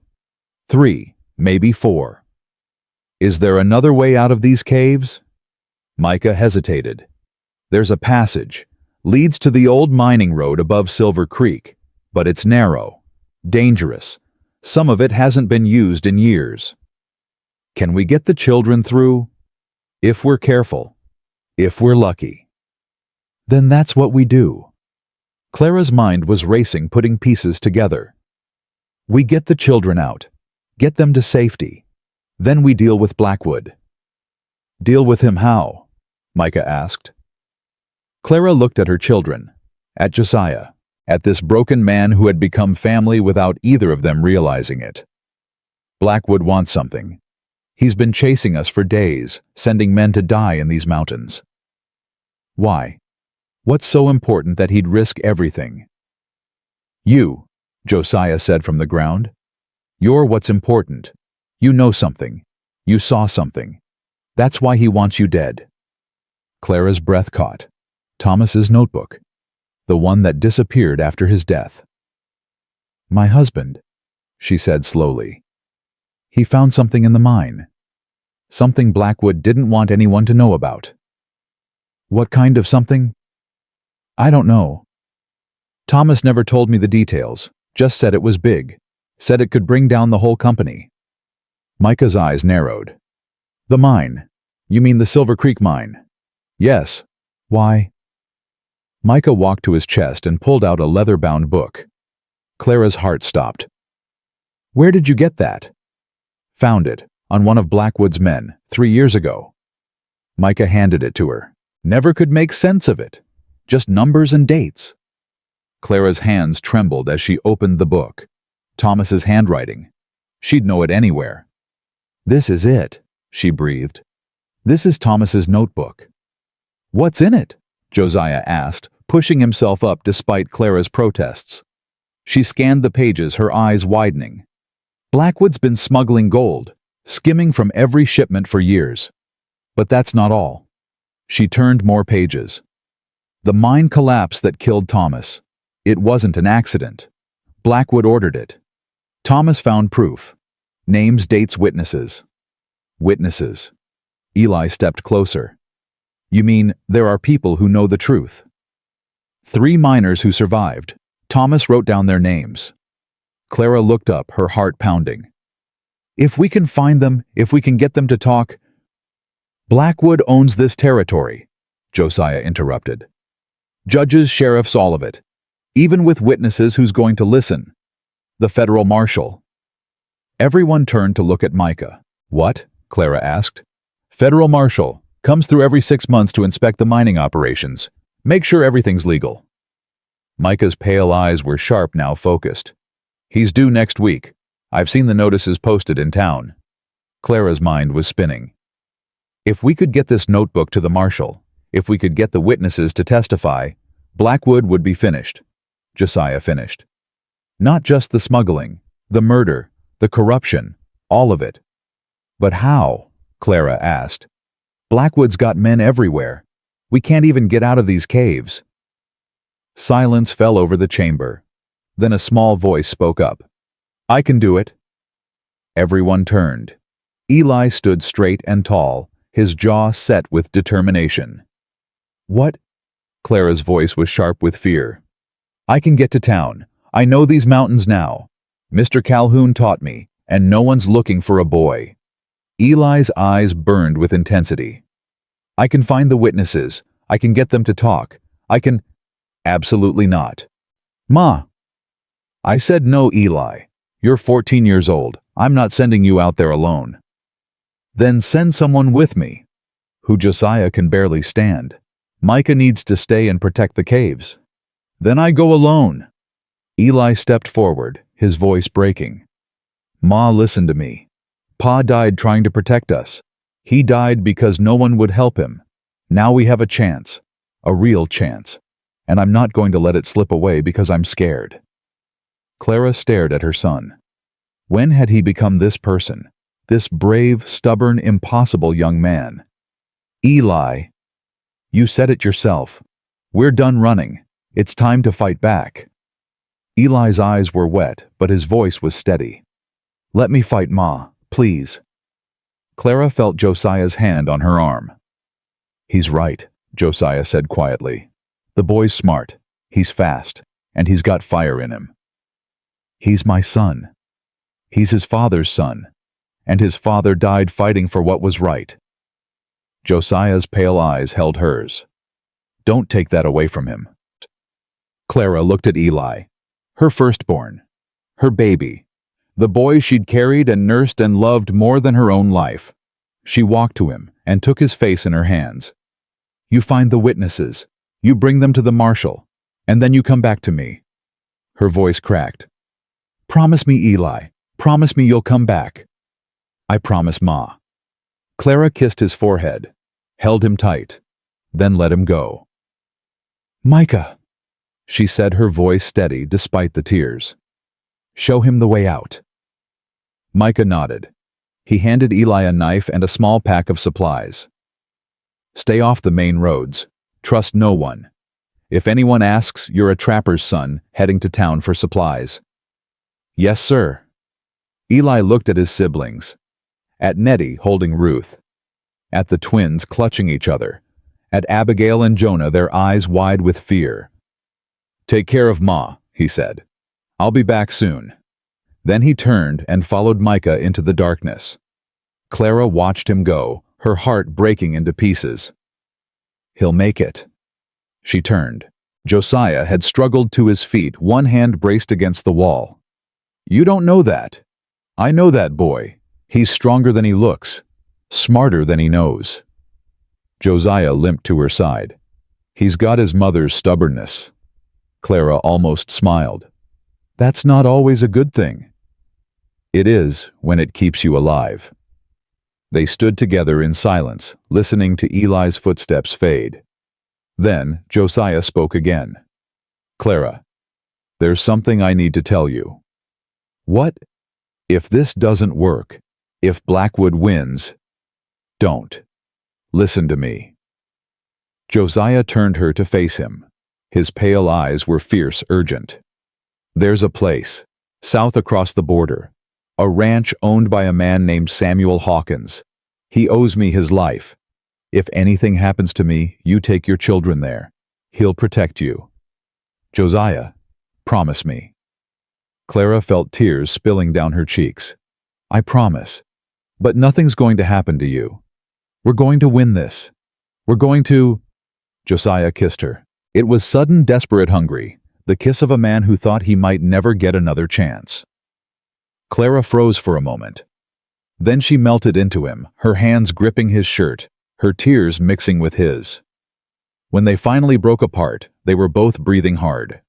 3, maybe 4. Is there another way out of these caves? Micah hesitated. There's a passage. Leads to the old mining road above Silver Creek, but it's narrow, dangerous. Some of it hasn't been used in years. Can we get the children through? If we're careful. If we're lucky. Then that's what we do. Clara's mind was racing, putting pieces together. We get the children out, get them to safety. Then we deal with Blackwood. Deal with him how? Micah asked. Clara looked at her children, at Josiah, at this broken man who had become family without either of them realizing it. Blackwood wants something. He's been chasing us for days, sending men to die in these mountains. Why? What's so important that he'd risk everything? You, Josiah said from the ground. You're what's important. You know something. You saw something. That's why he wants you dead. Clara's breath caught. Thomas's notebook. The one that disappeared after his death. My husband, she said slowly. He found something in the mine. Something Blackwood didn't want anyone to know about. What kind of something? I don't know. Thomas never told me the details, just said it was big, said it could bring down the whole company. Micah's eyes narrowed. The mine. You mean the Silver Creek mine? Yes. Why? Micah walked to his chest and pulled out a leather-bound book. Clara's heart stopped. Where did you get that? Found it, on one of Blackwood's men, 3 years ago. Micah handed it to her. Never could make sense of it. Just numbers and dates. Clara's hands trembled as she opened the book. Thomas's handwriting. She'd know it anywhere. This is it, she breathed. This is Thomas's notebook. What's in it? Josiah asked, pushing himself up despite Clara's protests. She scanned the pages, her eyes widening. Blackwood's been smuggling gold, skimming from every shipment for years. But that's not all. She turned more pages. The mine collapse that killed Thomas. It wasn't an accident. Blackwood ordered it. Thomas found proof. Names, dates, witnesses. Witnesses. Eli stepped closer. You mean there are people who know the truth? 3 miners who survived. Thomas wrote down their names. Clara looked up, her heart pounding. If we can find them, if we can get them to talk... Blackwood owns this territory, Josiah interrupted. Judges, sheriffs, all of it. Even with witnesses who's going to listen. The federal marshal. Everyone turned to look at Micah. What? Clara asked. Federal marshal. Comes through every 6 months to inspect the mining operations. Make sure everything's legal. Micah's pale eyes were sharp, now focused. He's due next week. I've seen the notices posted in town. Clara's mind was spinning. If we could get this notebook to the marshal, if we could get the witnesses to testify, Blackwood would be finished. Josiah finished. Not just the smuggling, the murder, the corruption, all of it. But how? Clara asked. Blackwood's got men everywhere. We can't even get out of these caves. Silence fell over the chamber. Then a small voice spoke up. I can do it. Everyone turned. Eli stood straight and tall, his jaw set with determination. What? Clara's voice was sharp with fear. I can get to town. I know these mountains now. Mr. Calhoun taught me, and no one's looking for a boy. Eli's eyes burned with intensity. I can find the witnesses. I can get them to talk. I can... Absolutely not. Ma! I said no, Eli. You're 14 years old. I'm not sending you out there alone. Then send someone with me. Who Josiah can barely stand. Micah needs to stay and protect the caves. Then I go alone. Eli stepped forward, his voice breaking. "Ma, listen to me. Pa died trying to protect us. He died because no one would help him. Now we have a chance. A real chance. And I'm not going to let it slip away because I'm scared." Clara stared at her son. When had he become this person? This brave, stubborn, impossible young man? "Eli, you said it yourself. We're done running. It's time to fight back." Eli's eyes were wet, but his voice was steady. "Let me fight, Ma, please." Clara felt Josiah's hand on her arm. "He's right," Josiah said quietly. "The boy's smart, he's fast, and he's got fire in him. He's my son. He's his father's son, and his father died fighting for what was right." Josiah's pale eyes held hers. "Don't take that away from him." Clara looked at Eli, her firstborn, her baby, the boy she'd carried and nursed and loved more than her own life. She walked to him and took his face in her hands. "You find the witnesses, you bring them to the marshal, and then you come back to me." Her voice cracked. "Promise me, Eli. Promise me you'll come back." "I promise, Ma." Clara kissed his forehead, held him tight, then let him go. "Micah," she said, her voice steady despite the tears. "Show him the way out." Micah nodded. He handed Eli a knife and a small pack of supplies. "Stay off the main roads. Trust no one. If anyone asks, you're a trapper's son heading to town for supplies." "Yes, sir." Eli looked at his siblings. At Nettie holding Ruth. At the twins clutching each other. At Abigail and Jonah, their eyes wide with fear. "Take care of Ma," he said. "I'll be back soon." Then he turned and followed Micah into the darkness. Clara watched him go, her heart breaking into pieces. "He'll make it." She turned. Josiah had struggled to his feet, one hand braced against the wall. "You don't know that. I know that boy. He's stronger than he looks, smarter than he knows." Josiah limped to her side. "He's got his mother's stubbornness." Clara almost smiled. "That's not always a good thing." "It is when it keeps you alive." They stood together in silence, listening to Eli's footsteps fade. Then Josiah spoke again. "Clara, there's something I need to tell you." "What?" "If this doesn't work, if Blackwood wins, don't. Listen to me." Josiah turned her to face him. His pale eyes were fierce, urgent. "There's a place, south across the border, a ranch owned by a man named Samuel Hawkins. He owes me his life. If anything happens to me, you take your children there. He'll protect you. Josiah, promise me." Clara felt tears spilling down her cheeks. "I promise. But nothing's going to happen to you. We're going to win this. We're going to—" Josiah kissed her. It was sudden, desperate, hungry, the kiss of a man who thought he might never get another chance. Clara froze for a moment. Then she melted into him, her hands gripping his shirt, her tears mixing with his. When they finally broke apart, they were both breathing hard.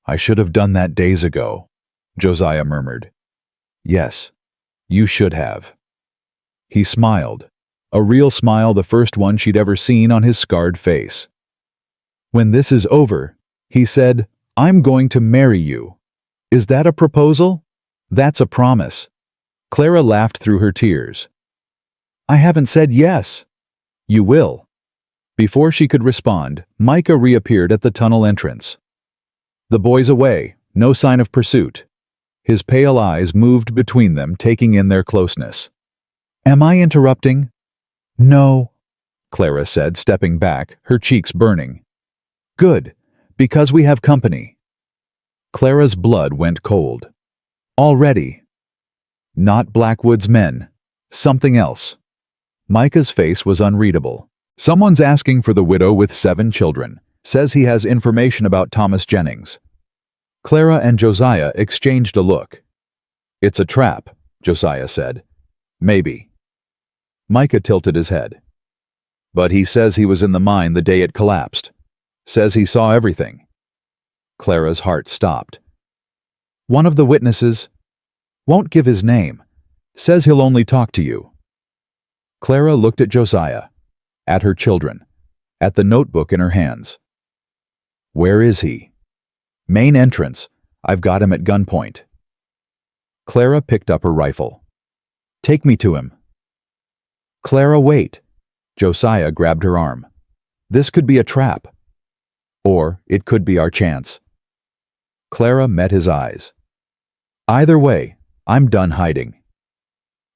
"I should have done that days ago," Josiah murmured. "Yes, you should have." He smiled, a real smile, the first one she'd ever seen on his scarred face. "When this is over," he said, "I'm going to marry you. Is that a proposal? That's a promise." Clara laughed through her tears. "I haven't said yes." "You will." Before she could respond, Micah reappeared at the tunnel entrance. The boys away, no sign of pursuit. His pale eyes moved between them, taking in their closeness. "Am I interrupting?" "No," Clara said, stepping back, her cheeks burning. "Good, because we have company." Clara's blood went cold. "Already." "Not Blackwood's men. Something else." Micah's face was unreadable. "Someone's asking for the widow with 7 children. Says he has information about Thomas Jennings." Clara and Josiah exchanged a look. "It's a trap," Josiah said. "Maybe." Micah tilted his head. "But he says he was in the mine the day it collapsed. Says he saw everything." Clara's heart stopped. One of the witnesses won't give his name. Says he'll only talk to you. Clara looked at Josiah, at her children, at the notebook in her hands. Where is he? Main entrance. I've got him at gunpoint. Clara picked up her rifle. Take me to him. Clara, wait. Josiah grabbed her arm. This could be a trap. Or it could be our chance. Clara met his eyes. Either way, I'm done hiding.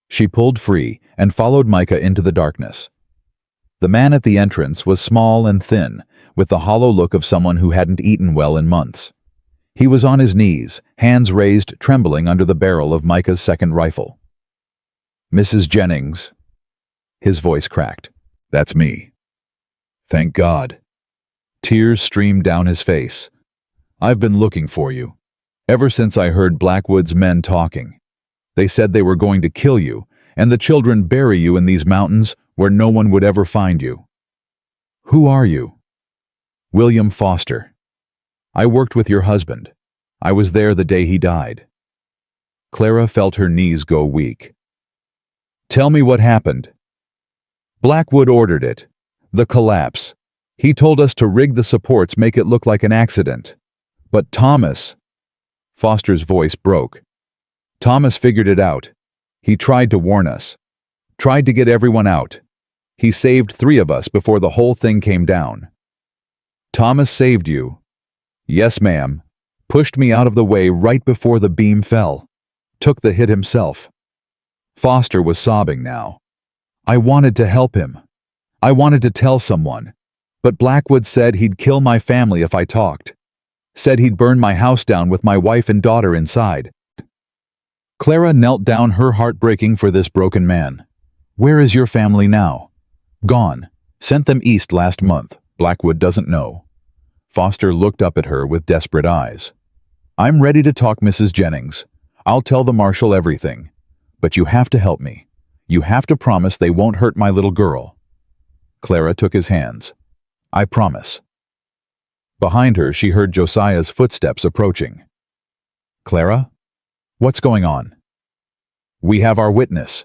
She pulled free and followed Micah into the darkness. The man at the entrance was small and thin, with the hollow look of someone who hadn't eaten well in months. He was on his knees, hands raised, trembling under the barrel of Micah's second rifle. Mrs. Jennings. His voice cracked. That's me. Thank God. Tears streamed down his face. I've been looking for you. Ever since I heard Blackwood's men talking. They said they were going to kill you, and the children bury you in these mountains where no one would ever find you. Who are you? William Foster. I worked with your husband. I was there the day he died. Clara felt her knees go weak. Tell me what happened. Blackwood ordered it. The collapse. He told us to rig the supports, make it look like an accident. But Thomas... Foster's voice broke. Thomas figured it out. He tried to warn us. Tried to get everyone out. He saved 3 of us before the whole thing came down. Thomas saved you. Yes, ma'am. Pushed me out of the way right before the beam fell. Took the hit himself. Foster was sobbing now. I wanted to help him. I wanted to tell someone. But Blackwood said he'd kill my family if I talked. Said he'd burn my house down with my wife and daughter inside. Clara knelt down, her heart breaking for this broken man. Where is your family now? Gone. Sent them east last month. Blackwood doesn't know. Foster looked up at her with desperate eyes. I'm ready to talk, Mrs. Jennings. I'll tell the marshal everything. But you have to help me. You have to promise they won't hurt my little girl. Clara took his hands. I promise. Behind her, she heard Josiah's footsteps approaching. Clara? What's going on? We have our witness.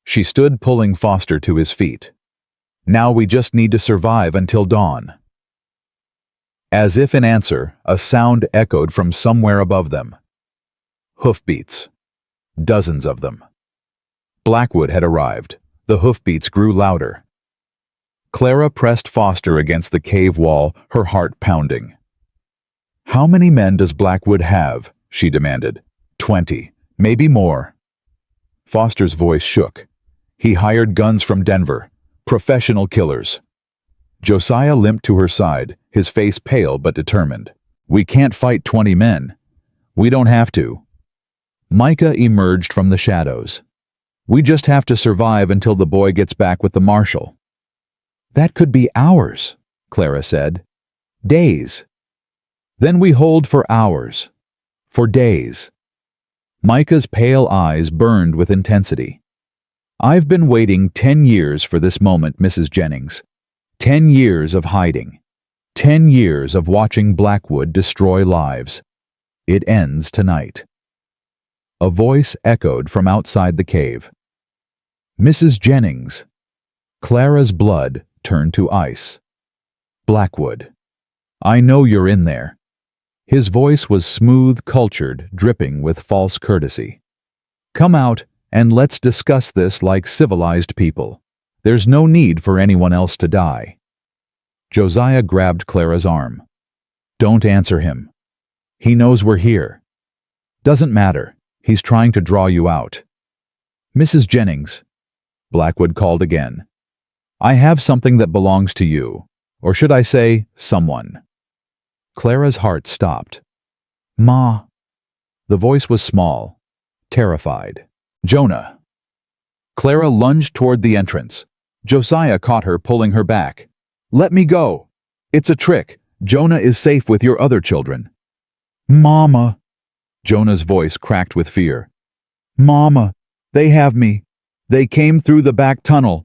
She stood, pulling Foster to his feet. Now we just need to survive until dawn. As if in answer, a sound echoed from somewhere above them. Hoofbeats. Dozens of them. Blackwood had arrived. The hoofbeats grew louder. Clara pressed Foster against the cave wall, her heart pounding. How many men does Blackwood have? She demanded. 20, maybe more. Foster's voice shook. He hired guns from Denver. Professional killers. Josiah limped to her side, his face pale but determined. We can't fight 20 men. We don't have to. Micah emerged from the shadows. We just have to survive until the boy gets back with the marshal. That could be hours, Clara said. Days. Then we hold for hours. For days. Micah's pale eyes burned with intensity. I've been waiting 10 years for this moment, Mrs. Jennings. 10 years of hiding. 10 years of watching Blackwood destroy lives. It ends tonight. A voice echoed from outside the cave. Mrs. Jennings. Clara's blood turned to ice. Blackwood. I know you're in there. His voice was smooth, cultured, dripping with false courtesy. Come out and let's discuss this like civilized people. There's no need for anyone else to die. Josiah grabbed Clara's arm. Don't answer him. He knows we're here. Doesn't matter. He's trying to draw you out. Mrs. Jennings. Blackwood called again. I have something that belongs to you. Or should I say, someone. Clara's heart stopped. Ma. The voice was small, terrified. Jonah. Clara lunged toward the entrance. Josiah caught her, pulling her back. Let me go. It's a trick. Jonah is safe with your other children. Mama. Jonah's voice cracked with fear. Mama, they have me. They came through the back tunnel.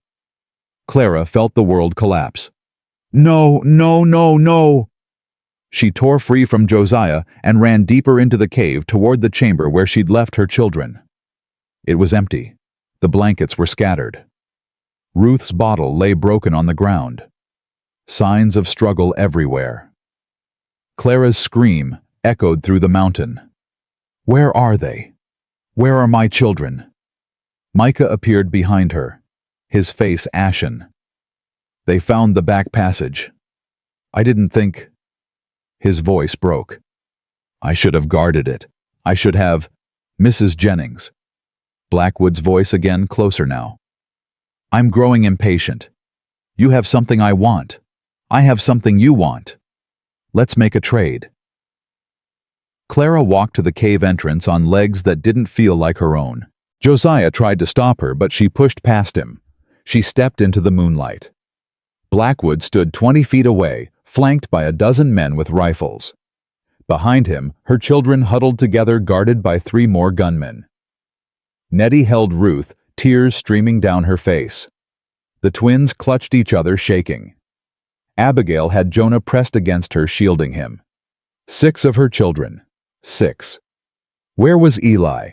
Clara felt the world collapse. No, no, no, no. She tore free from Josiah and ran deeper into the cave toward the chamber where she'd left her children. It was empty. The blankets were scattered. Ruth's bottle lay broken on the ground. Signs of struggle everywhere. Clara's scream echoed through the mountain. Where are they? Where are my children? Micah appeared behind her, his face ashen. They found the back passage. I didn't think... His voice broke. I should have guarded it. I should have... Mrs. Jennings. Blackwood's voice again, closer now. I'm growing impatient. You have something I want. I have something you want. Let's make a trade. Clara walked to the cave entrance on legs that didn't feel like her own. Josiah tried to stop her, but she pushed past him. She stepped into the moonlight. Blackwood stood 20 feet away, flanked by a dozen men with rifles. Behind him, her children huddled together, guarded by 3 more gunmen. Nettie held Ruth, tears streaming down her face. The twins clutched each other, shaking. Abigail had Jonah pressed against her, shielding him. 6 of her children. 6. Where was Eli?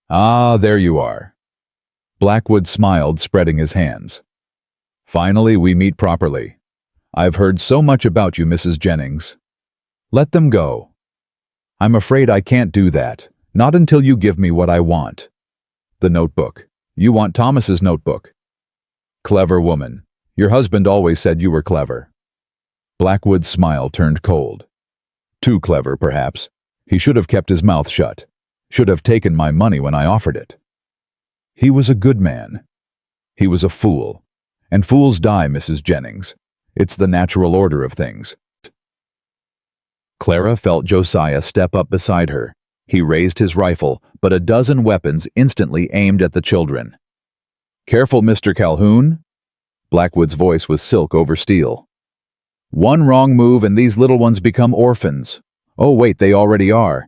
Ah, there you are. Blackwood smiled, spreading his hands. Finally, we meet properly. I've heard so much about you, Mrs. Jennings. Let them go. I'm afraid I can't do that, not until you give me what I want. The notebook. You want Thomas's notebook. Clever woman. Your husband always said you were clever. Blackwood's smile turned cold. Too clever, perhaps. He should have kept his mouth shut. Should have taken my money when I offered it. He was a good man. He was a fool. And fools die, Mrs. Jennings. It's the natural order of things. Clara felt Josiah step up beside her. He raised his rifle, but a dozen weapons instantly aimed at the children. Careful, Mr. Calhoun. Blackwood's voice was silk over steel. One wrong move and these little ones become orphans. Oh wait, they already are.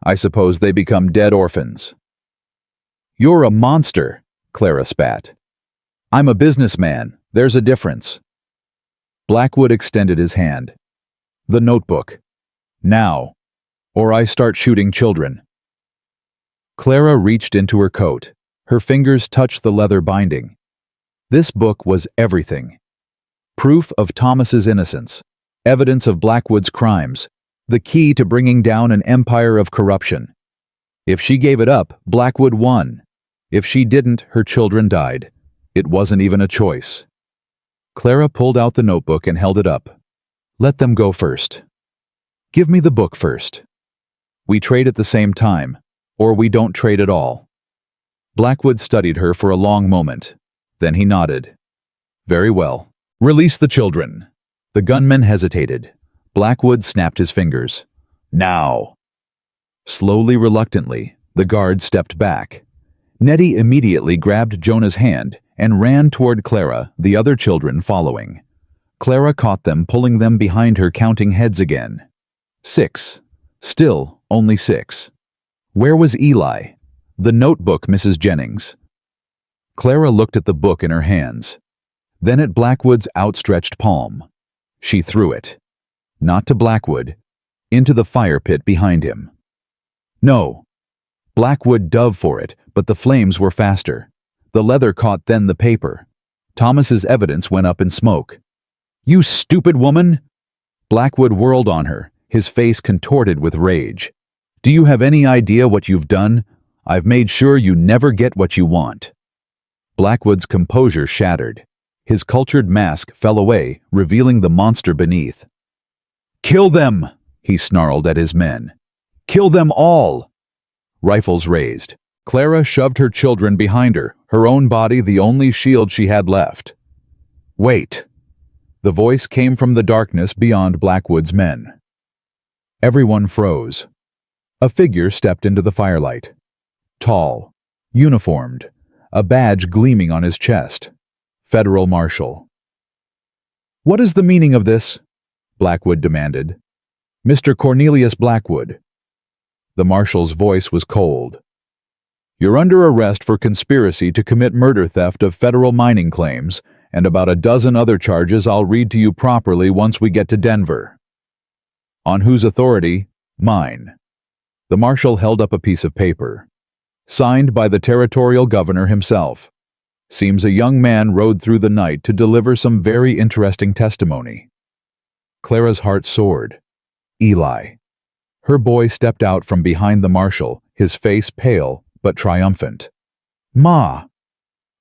I suppose they become dead orphans. You're a monster, Clara spat. I'm a businessman. There's a difference. Blackwood extended his hand. The notebook. Now, or I start shooting children. Clara reached into her coat. Her fingers touched the leather binding. This book was everything. Proof of Thomas's innocence, evidence of Blackwood's crimes, the key to bringing down an empire of corruption. If she gave it up, Blackwood won. If she didn't, her children died. It wasn't even a choice. Clara pulled out the notebook and held it up. Let them go first. Give me the book first. We trade at the same time, or we don't trade at all. Blackwood studied her for a long moment. Then he nodded. Very well. Release the children. The gunman hesitated. Blackwood snapped his fingers. Now. Slowly, reluctantly, the guard stepped back. Nettie immediately grabbed Jonah's hand and ran toward Clara, the other children following. Clara caught them, pulling them behind her, counting heads again. 6. Still, only 6. Where was Eli? The notebook, Mrs. Jennings. Clara looked at the book in her hands, then at Blackwood's outstretched palm. She threw it. Not to Blackwood, into the fire pit behind him. No. Blackwood dove for it, but the flames were faster. The leather caught, then the paper. Thomas's evidence went up in smoke. You stupid woman! Blackwood whirled on her, his face contorted with rage. Do you have any idea what you've done? I've made sure you never get what you want. Blackwood's composure shattered. His cultured mask fell away, revealing the monster beneath. Kill them! He snarled at his men. Kill them all! Rifles raised. Clara shoved her children behind her, her own body the only shield she had left. Wait! The voice came from the darkness beyond Blackwood's men. Everyone froze. A figure stepped into the firelight. Tall, uniformed, a badge gleaming on his chest. Federal Marshal. What is the meaning of this? Blackwood demanded. Mr. Cornelius Blackwood. The Marshal's voice was cold. You're under arrest for conspiracy to commit murder, theft of federal mining claims, and about a dozen other charges I'll read to you properly once we get to Denver. On whose authority? Mine. The marshal held up a piece of paper. Signed by the territorial governor himself. Seems a young man rode through the night to deliver some very interesting testimony. Clara's heart soared. Eli. Her boy stepped out from behind the marshal, his face pale but triumphant. Ma!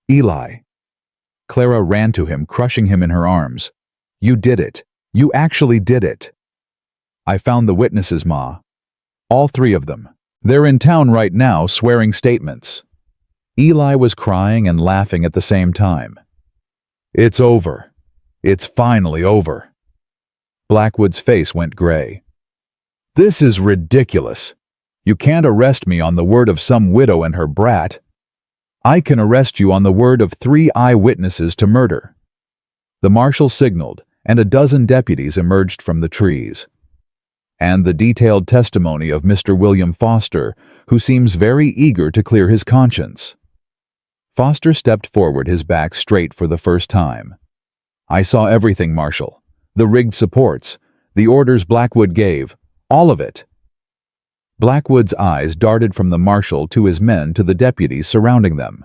Eli. Clara ran to him, crushing him in her arms. You did it. You actually did it. I found the witnesses, Ma. All three of them. They're in town right now swearing statements. Eli was crying and laughing at the same time. It's over. It's finally over. Blackwood's face went gray. This is ridiculous. You can't arrest me on the word of some widow and her brat. I can arrest you on the word of 3 eyewitnesses to murder. The marshal signaled, and a dozen deputies emerged from the trees. And the detailed testimony of Mr. William Foster, who seems very eager to clear his conscience. Foster stepped forward, his back straight for the first time. I saw everything, Marshal. The rigged supports, the orders Blackwood gave, all of it. Blackwood's eyes darted from the marshal to his men to the deputies surrounding them.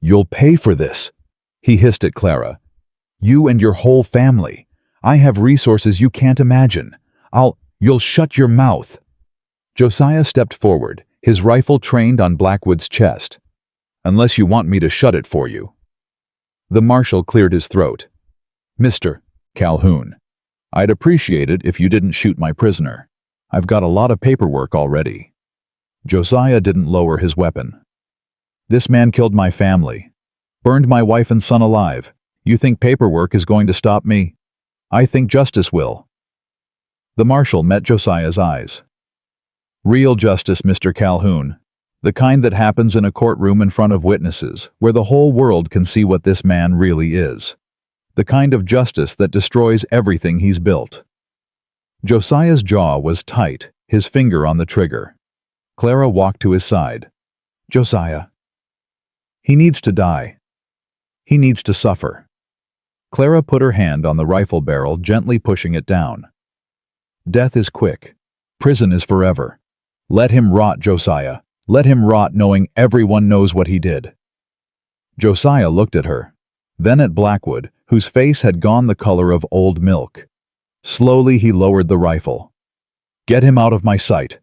You'll pay for this, he hissed at Clara. You and your whole family. I have resources you can't imagine. You'll shut your mouth. Josiah stepped forward, his rifle trained on Blackwood's chest. Unless you want me to shut it for you. The marshal cleared his throat. Mr. Calhoun, I'd appreciate it if you didn't shoot my prisoner. I've got a lot of paperwork already. Josiah didn't lower his weapon. This man killed my family. Burned my wife and son alive. You think paperwork is going to stop me? I think justice will. The marshal met Josiah's eyes. Real justice, Mr. Calhoun. The kind that happens in a courtroom in front of witnesses, where the whole world can see what this man really is. The kind of justice that destroys everything he's built. Josiah's jaw was tight, his finger on the trigger. Clara walked to his side. Josiah. He needs to die. He needs to suffer. Clara put her hand on the rifle barrel, gently pushing it down. Death is quick. Prison is forever. Let him rot, Josiah. Let him rot knowing everyone knows what he did. Josiah looked at her, then at Blackwood, whose face had gone the color of old milk. Slowly he lowered the rifle. Get him out of my sight.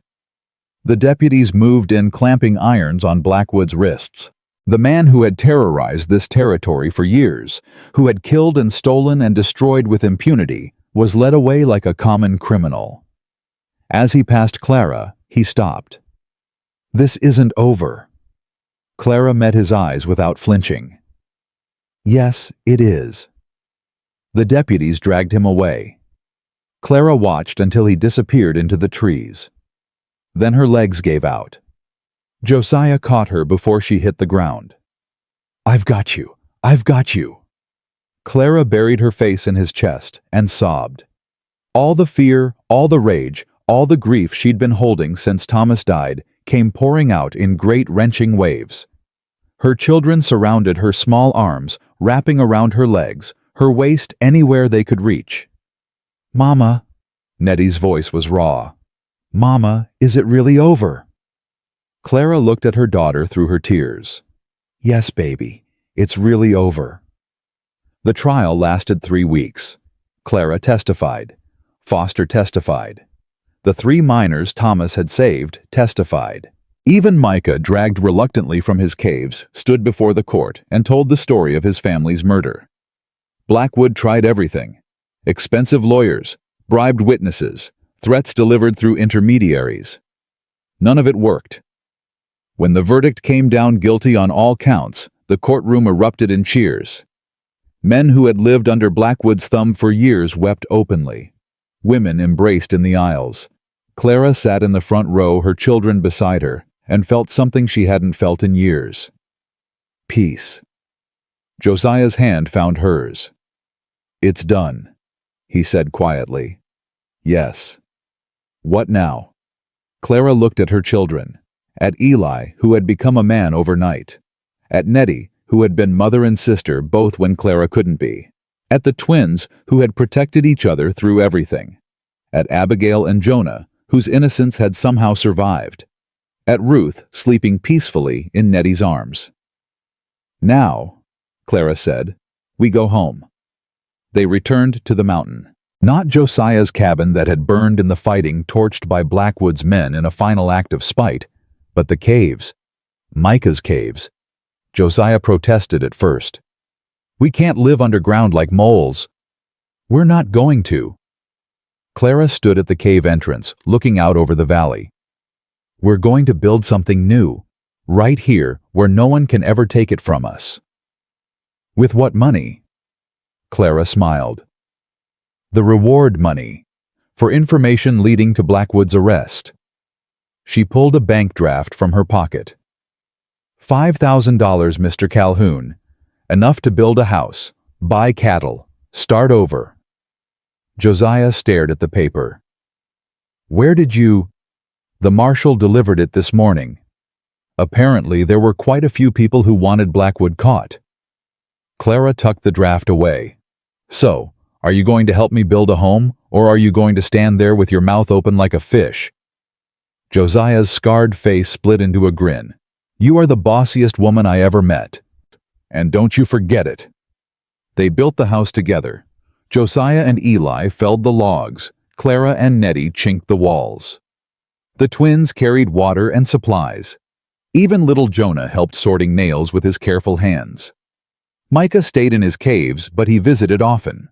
The deputies moved in, clamping irons on Blackwood's wrists. The man who had terrorized this territory for years, who had killed and stolen and destroyed with impunity, was led away like a common criminal. As he passed Clara, he stopped. This isn't over. Clara met his eyes without flinching. Yes, it is. The deputies dragged him away. Clara watched until he disappeared into the trees. Then her legs gave out. Josiah caught her before she hit the ground. I've got you. I've got you. Clara buried her face in his chest and sobbed. All the fear, all the rage, all the grief she'd been holding since Thomas died came pouring out in great wrenching waves. Her children surrounded her small arms, wrapping around her legs, her waist anywhere they could reach. Mama, Nettie's voice was raw. Mama, is it really over? Clara looked at her daughter through her tears. Yes, baby, it's really over. The trial lasted 3 weeks. Clara testified. Foster testified. The 3 minors Thomas had saved testified. Even Micah, dragged reluctantly from his caves, stood before the court and told the story of his family's murder. Blackwood tried everything. Expensive lawyers, bribed witnesses, threats delivered through intermediaries. None of it worked. When the verdict came down guilty on all counts, the courtroom erupted in cheers. Men who had lived under Blackwood's thumb for years wept openly. Women embraced in the aisles. Clara sat in the front row, her children beside her, and felt something she hadn't felt in years. Peace. Josiah's hand found hers. It's done, he said quietly. Yes. What now? Clara looked at her children, at Eli, who had become a man overnight, at Nettie, who had been mother and sister both when Clara couldn't be, at the twins who had protected each other through everything, at Abigail and Jonah, whose innocence had somehow survived, at Ruth sleeping peacefully in Nettie's arms. "Now," Clara said, "we go home." They returned to the mountain. Not Josiah's cabin that had burned in the fighting torched by Blackwood's men in a final act of spite, but the caves. Micah's caves. Josiah protested at first. "We can't live underground like moles." "We're not going to." Clara stood at the cave entrance, looking out over the valley. "We're going to build something new, right here, where no one can ever take it from us." "With what money?" Clara smiled. "The reward money, for information leading to Blackwood's arrest." She pulled a bank draft from her pocket. $5,000, Mr. Calhoun. Enough to build a house, buy cattle, start over." Josiah stared at the paper. "Where did you—" "The marshal delivered it this morning. Apparently there were quite a few people who wanted Blackwood caught." Clara tucked the draft away. "So, are you going to help me build a home, or are you going to stand there with your mouth open like a fish?" Josiah's scarred face split into a grin. "You are the bossiest woman I ever met. And don't you forget it." They built the house together. Josiah and Eli felled the logs. Clara and Nettie chinked the walls. The twins carried water and supplies. Even little Jonah helped sorting nails with his careful hands. Micah stayed in his caves, but he visited often.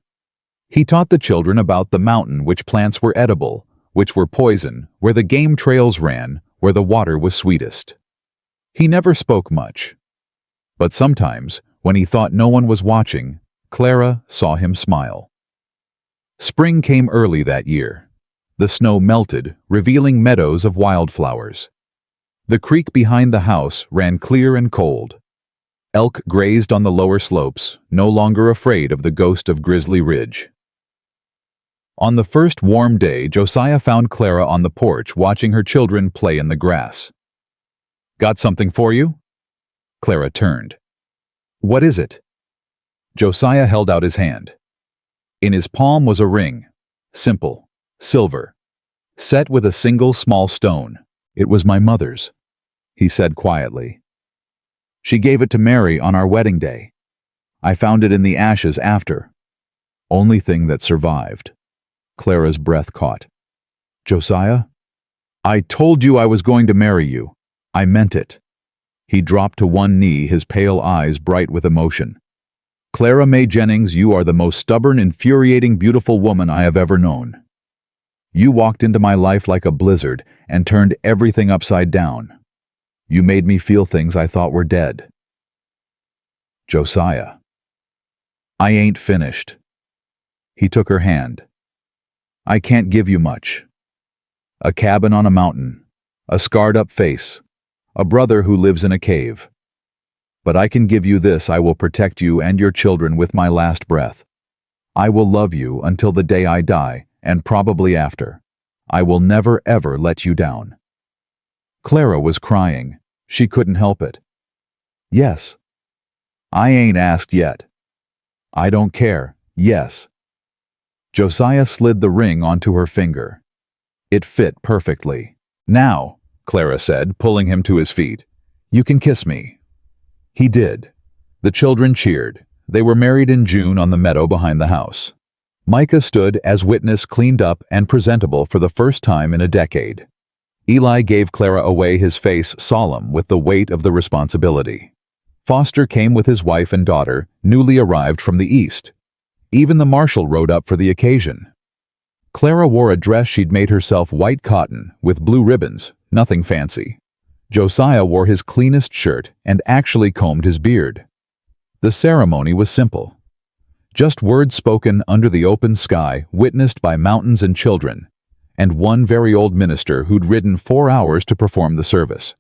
He taught the children about the mountain, which plants were edible, which were poison, where the game trails ran, where the water was sweetest. He never spoke much. But sometimes, when he thought no one was watching, Clara saw him smile. Spring came early that year. The snow melted, revealing meadows of wildflowers. The creek behind the house ran clear and cold. Elk grazed on the lower slopes, no longer afraid of the ghost of Grizzly Ridge. On the first warm day, Josiah found Clara on the porch watching her children play in the grass. "Got something for you?" Clara turned. "What is it?" Josiah held out his hand. In his palm was a ring, simple, silver, set with a single small stone. "It was my mother's," he said quietly. "She gave it to Mary on our wedding day. I found it in the ashes after. Only thing that survived." Clara's breath caught. "Josiah? I told you I was going to marry you. I meant it." He dropped to one knee, his pale eyes bright with emotion. "Clara Mae Jennings, you are the most stubborn, infuriating, beautiful woman I have ever known. You walked into my life like a blizzard and turned everything upside down. You made me feel things I thought were dead." "Josiah." "I ain't finished." He took her hand. "I can't give you much. A cabin on a mountain, a scarred-up face, a brother who lives in a cave. But I can give you this. I will protect you and your children with my last breath. I will love you until the day I die, and probably after. I will never ever let you down." Clara was crying. She couldn't help it. "Yes." "I ain't asked yet." "I don't care. Yes." Josiah slid the ring onto her finger. It fit perfectly. "Now," Clara said, pulling him to his feet, "you can kiss me." He did. The children cheered. They were married in June on the meadow behind the house. Micah stood as witness, cleaned up and presentable for the first time in a decade. Eli gave Clara away, his face solemn with the weight of the responsibility. Foster came with his wife and daughter, newly arrived from the east. Even the marshal rode up for the occasion. Clara wore a dress she'd made herself, white cotton, with blue ribbons, nothing fancy. Josiah wore his cleanest shirt and actually combed his beard. The ceremony was simple. Just words spoken under the open sky, witnessed by mountains and children, and one very old minister who'd ridden 4 hours to perform the service.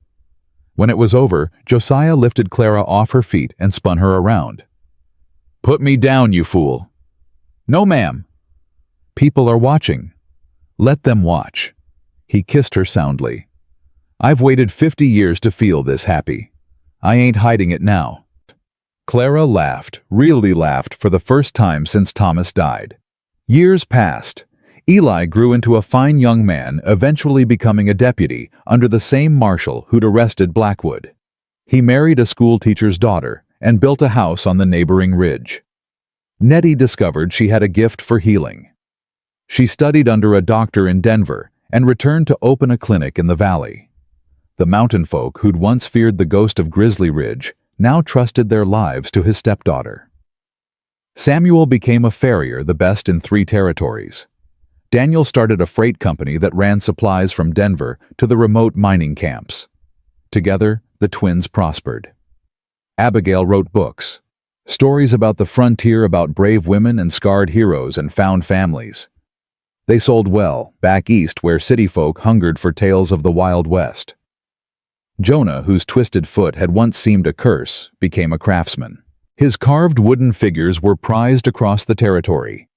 When it was over, Josiah lifted Clara off her feet and spun her around. "Put me down, you fool." "No, ma'am." "People are watching. Let them watch." He kissed her soundly. "I've waited 50 years to feel this happy. I ain't hiding it now." Clara laughed, really laughed, for the first time since Thomas died. Years passed. Eli grew into a fine young man, eventually becoming a deputy under the same marshal who'd arrested Blackwood. He married a school teacher's daughter and built a house on the neighboring ridge. Nettie discovered she had a gift for healing. She studied under a doctor in Denver and returned to open a clinic in the valley. The mountain folk who'd once feared the ghost of Grizzly Ridge now trusted their lives to his stepdaughter. Samuel became a farrier, the best in 3 territories. Daniel started a freight company that ran supplies from Denver to the remote mining camps. Together, the twins prospered. Abigail wrote books, stories about the frontier, about brave women and scarred heroes and found families. They sold well, back east where city folk hungered for tales of the Wild West. Jonah, whose twisted foot had once seemed a curse, became a craftsman. His carved wooden figures were prized across the territory.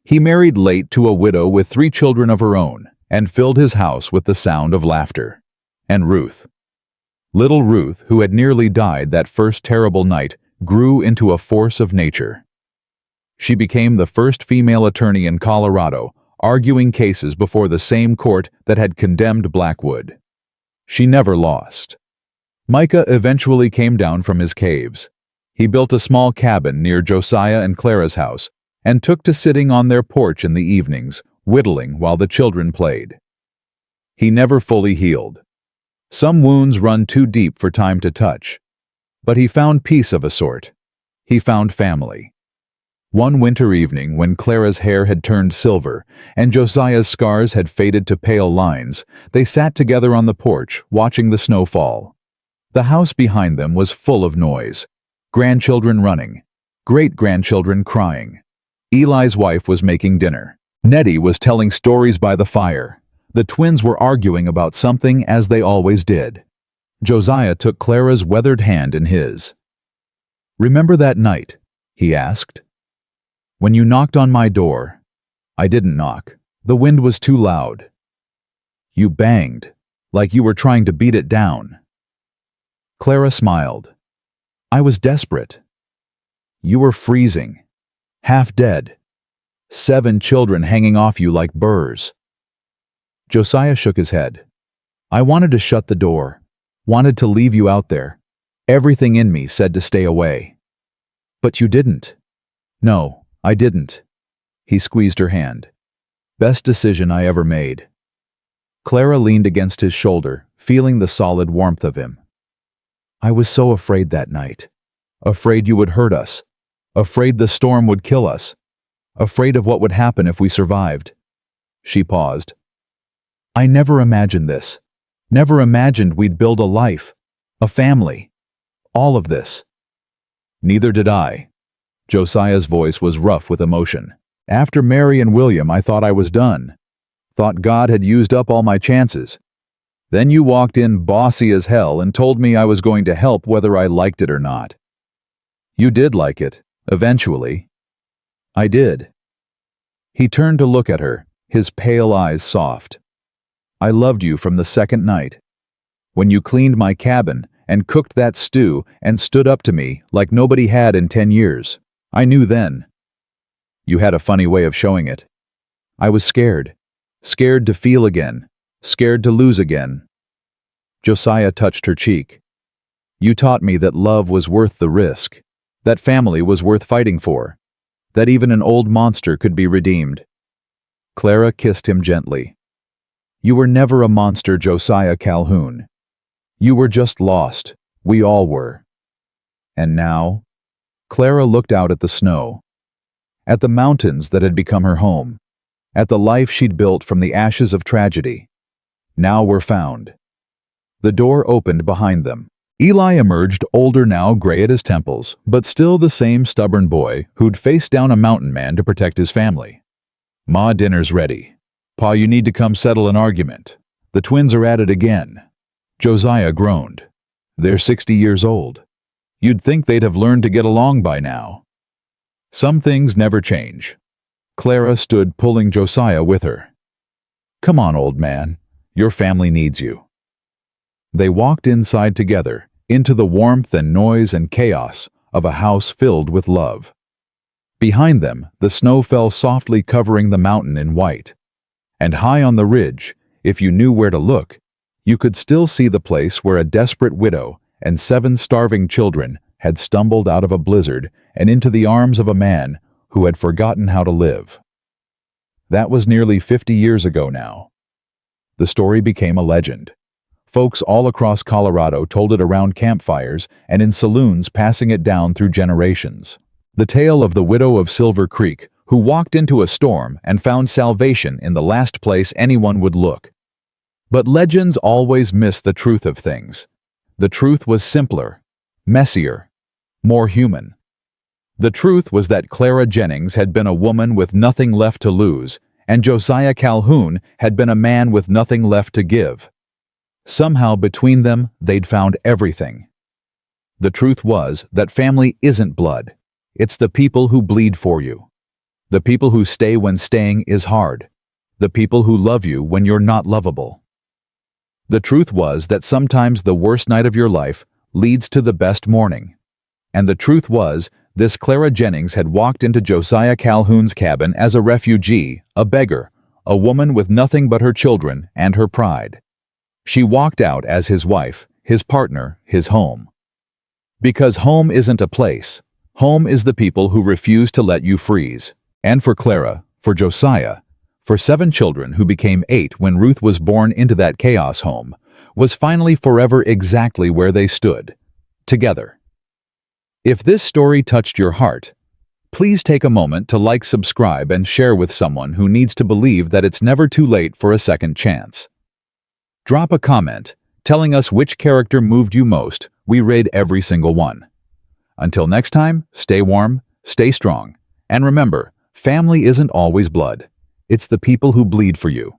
He married late to a widow with 3 children of her own and filled his house with the sound of laughter. And Ruth. Little Ruth, who had nearly died that first terrible night, grew into a force of nature. She became the first female attorney in Colorado, arguing cases before the same court that had condemned Blackwood. She never lost. Micah eventually came down from his caves. He built a small cabin near Josiah and Clara's house and took to sitting on their porch in the evenings, whittling while the children played. He never fully healed. Some wounds run too deep for time to touch. But he found peace of a sort. He found family. One winter evening, when Clara's hair had turned silver and Josiah's scars had faded to pale lines, they sat together on the porch, watching the snow fall. The house behind them was full of noise. Grandchildren running. Great-grandchildren crying. Eli's wife was making dinner. Nettie was telling stories by the fire. The twins were arguing about something, as they always did. Josiah took Clara's weathered hand in his. "Remember that night?" he asked. "When you knocked on my door." "I didn't knock. The wind was too loud." "You banged, like you were trying to beat it down." Clara smiled. "I was desperate." "You were freezing. Half dead. 7 children hanging off you like burrs." Josiah shook his head. "I wanted to shut the door. Wanted to leave you out there. Everything in me said to stay away." "But you didn't." "No, I didn't." He squeezed her hand. "Best decision I ever made." Clara leaned against his shoulder, feeling the solid warmth of him. "I was so afraid that night. Afraid you would hurt us. Afraid the storm would kill us. Afraid of what would happen if we survived." She paused. "I never imagined this. Never imagined we'd build a life. A family. All of this." "Neither did I." Josiah's voice was rough with emotion. "After Mary and William, I thought I was done. Thought God had used up all my chances. Then you walked in bossy as hell and told me I was going to help whether I liked it or not. You did like it, eventually." "I did." He turned to look at her, his pale eyes soft. "I loved you from the second night. When you cleaned my cabin and cooked that stew and stood up to me like nobody had in 10 years. I knew then. You had a funny way of showing it. I was scared. Scared to feel again. Scared to lose again." Josiah touched her cheek. "You taught me that love was worth the risk. That family was worth fighting for. That even an old monster could be redeemed." Clara kissed him gently. "You were never a monster, Josiah Calhoun. You were just lost. We all were." And now? Clara looked out at the snow. At the mountains that had become her home. At the life she'd built from the ashes of tragedy. Now were found. The door opened behind them. Eli emerged, older now, gray at his temples, but still the same stubborn boy who'd faced down a mountain man to protect his family. "Ma, dinner's ready. Pa, you need to come settle an argument. The twins are at it again." Josiah groaned. "They're 60 years old. You'd think they'd have learned to get along by now." "Some things never change." Clara stood pulling Josiah with her. "Come on, old man. Your family needs you." They walked inside together, into the warmth and noise and chaos of a house filled with love. Behind them, the snow fell softly, covering the mountain in white. And high on the ridge, if you knew where to look, you could still see the place where a desperate widow and 7 starving children had stumbled out of a blizzard and into the arms of a man who had forgotten how to live. That was nearly 50 years ago now. The story became a legend. Folks all across Colorado told it around campfires and in saloons, passing it down through generations. The tale of the widow of Silver Creek, who walked into a storm and found salvation in the last place anyone would look. But legends always miss the truth of things. The truth was simpler, messier, more human. The truth was that Clara Jennings had been a woman with nothing left to lose, and Josiah Calhoun had been a man with nothing left to give. Somehow between them, they'd found everything. The truth was that family isn't blood. It's the people who bleed for you. The people who stay when staying is hard. The people who love you when you're not lovable. The truth was that sometimes the worst night of your life leads to the best morning. And the truth was, this Clara Jennings had walked into Josiah Calhoun's cabin as a refugee, a beggar, a woman with nothing but her children and her pride. She walked out as his wife, his partner, his home. Because home isn't a place. Home is the people who refuse to let you freeze. And for Clara, for Josiah, for 7 children who became 8 when Ruth was born into that chaos home, was finally forever exactly where they stood, together. If this story touched your heart, please take a moment to like, subscribe, and share with someone who needs to believe that it's never too late for a second chance. Drop a comment telling us which character moved you most. We read every single one. Until next time, stay warm, stay strong, and remember, family isn't always blood. It's the people who bleed for you.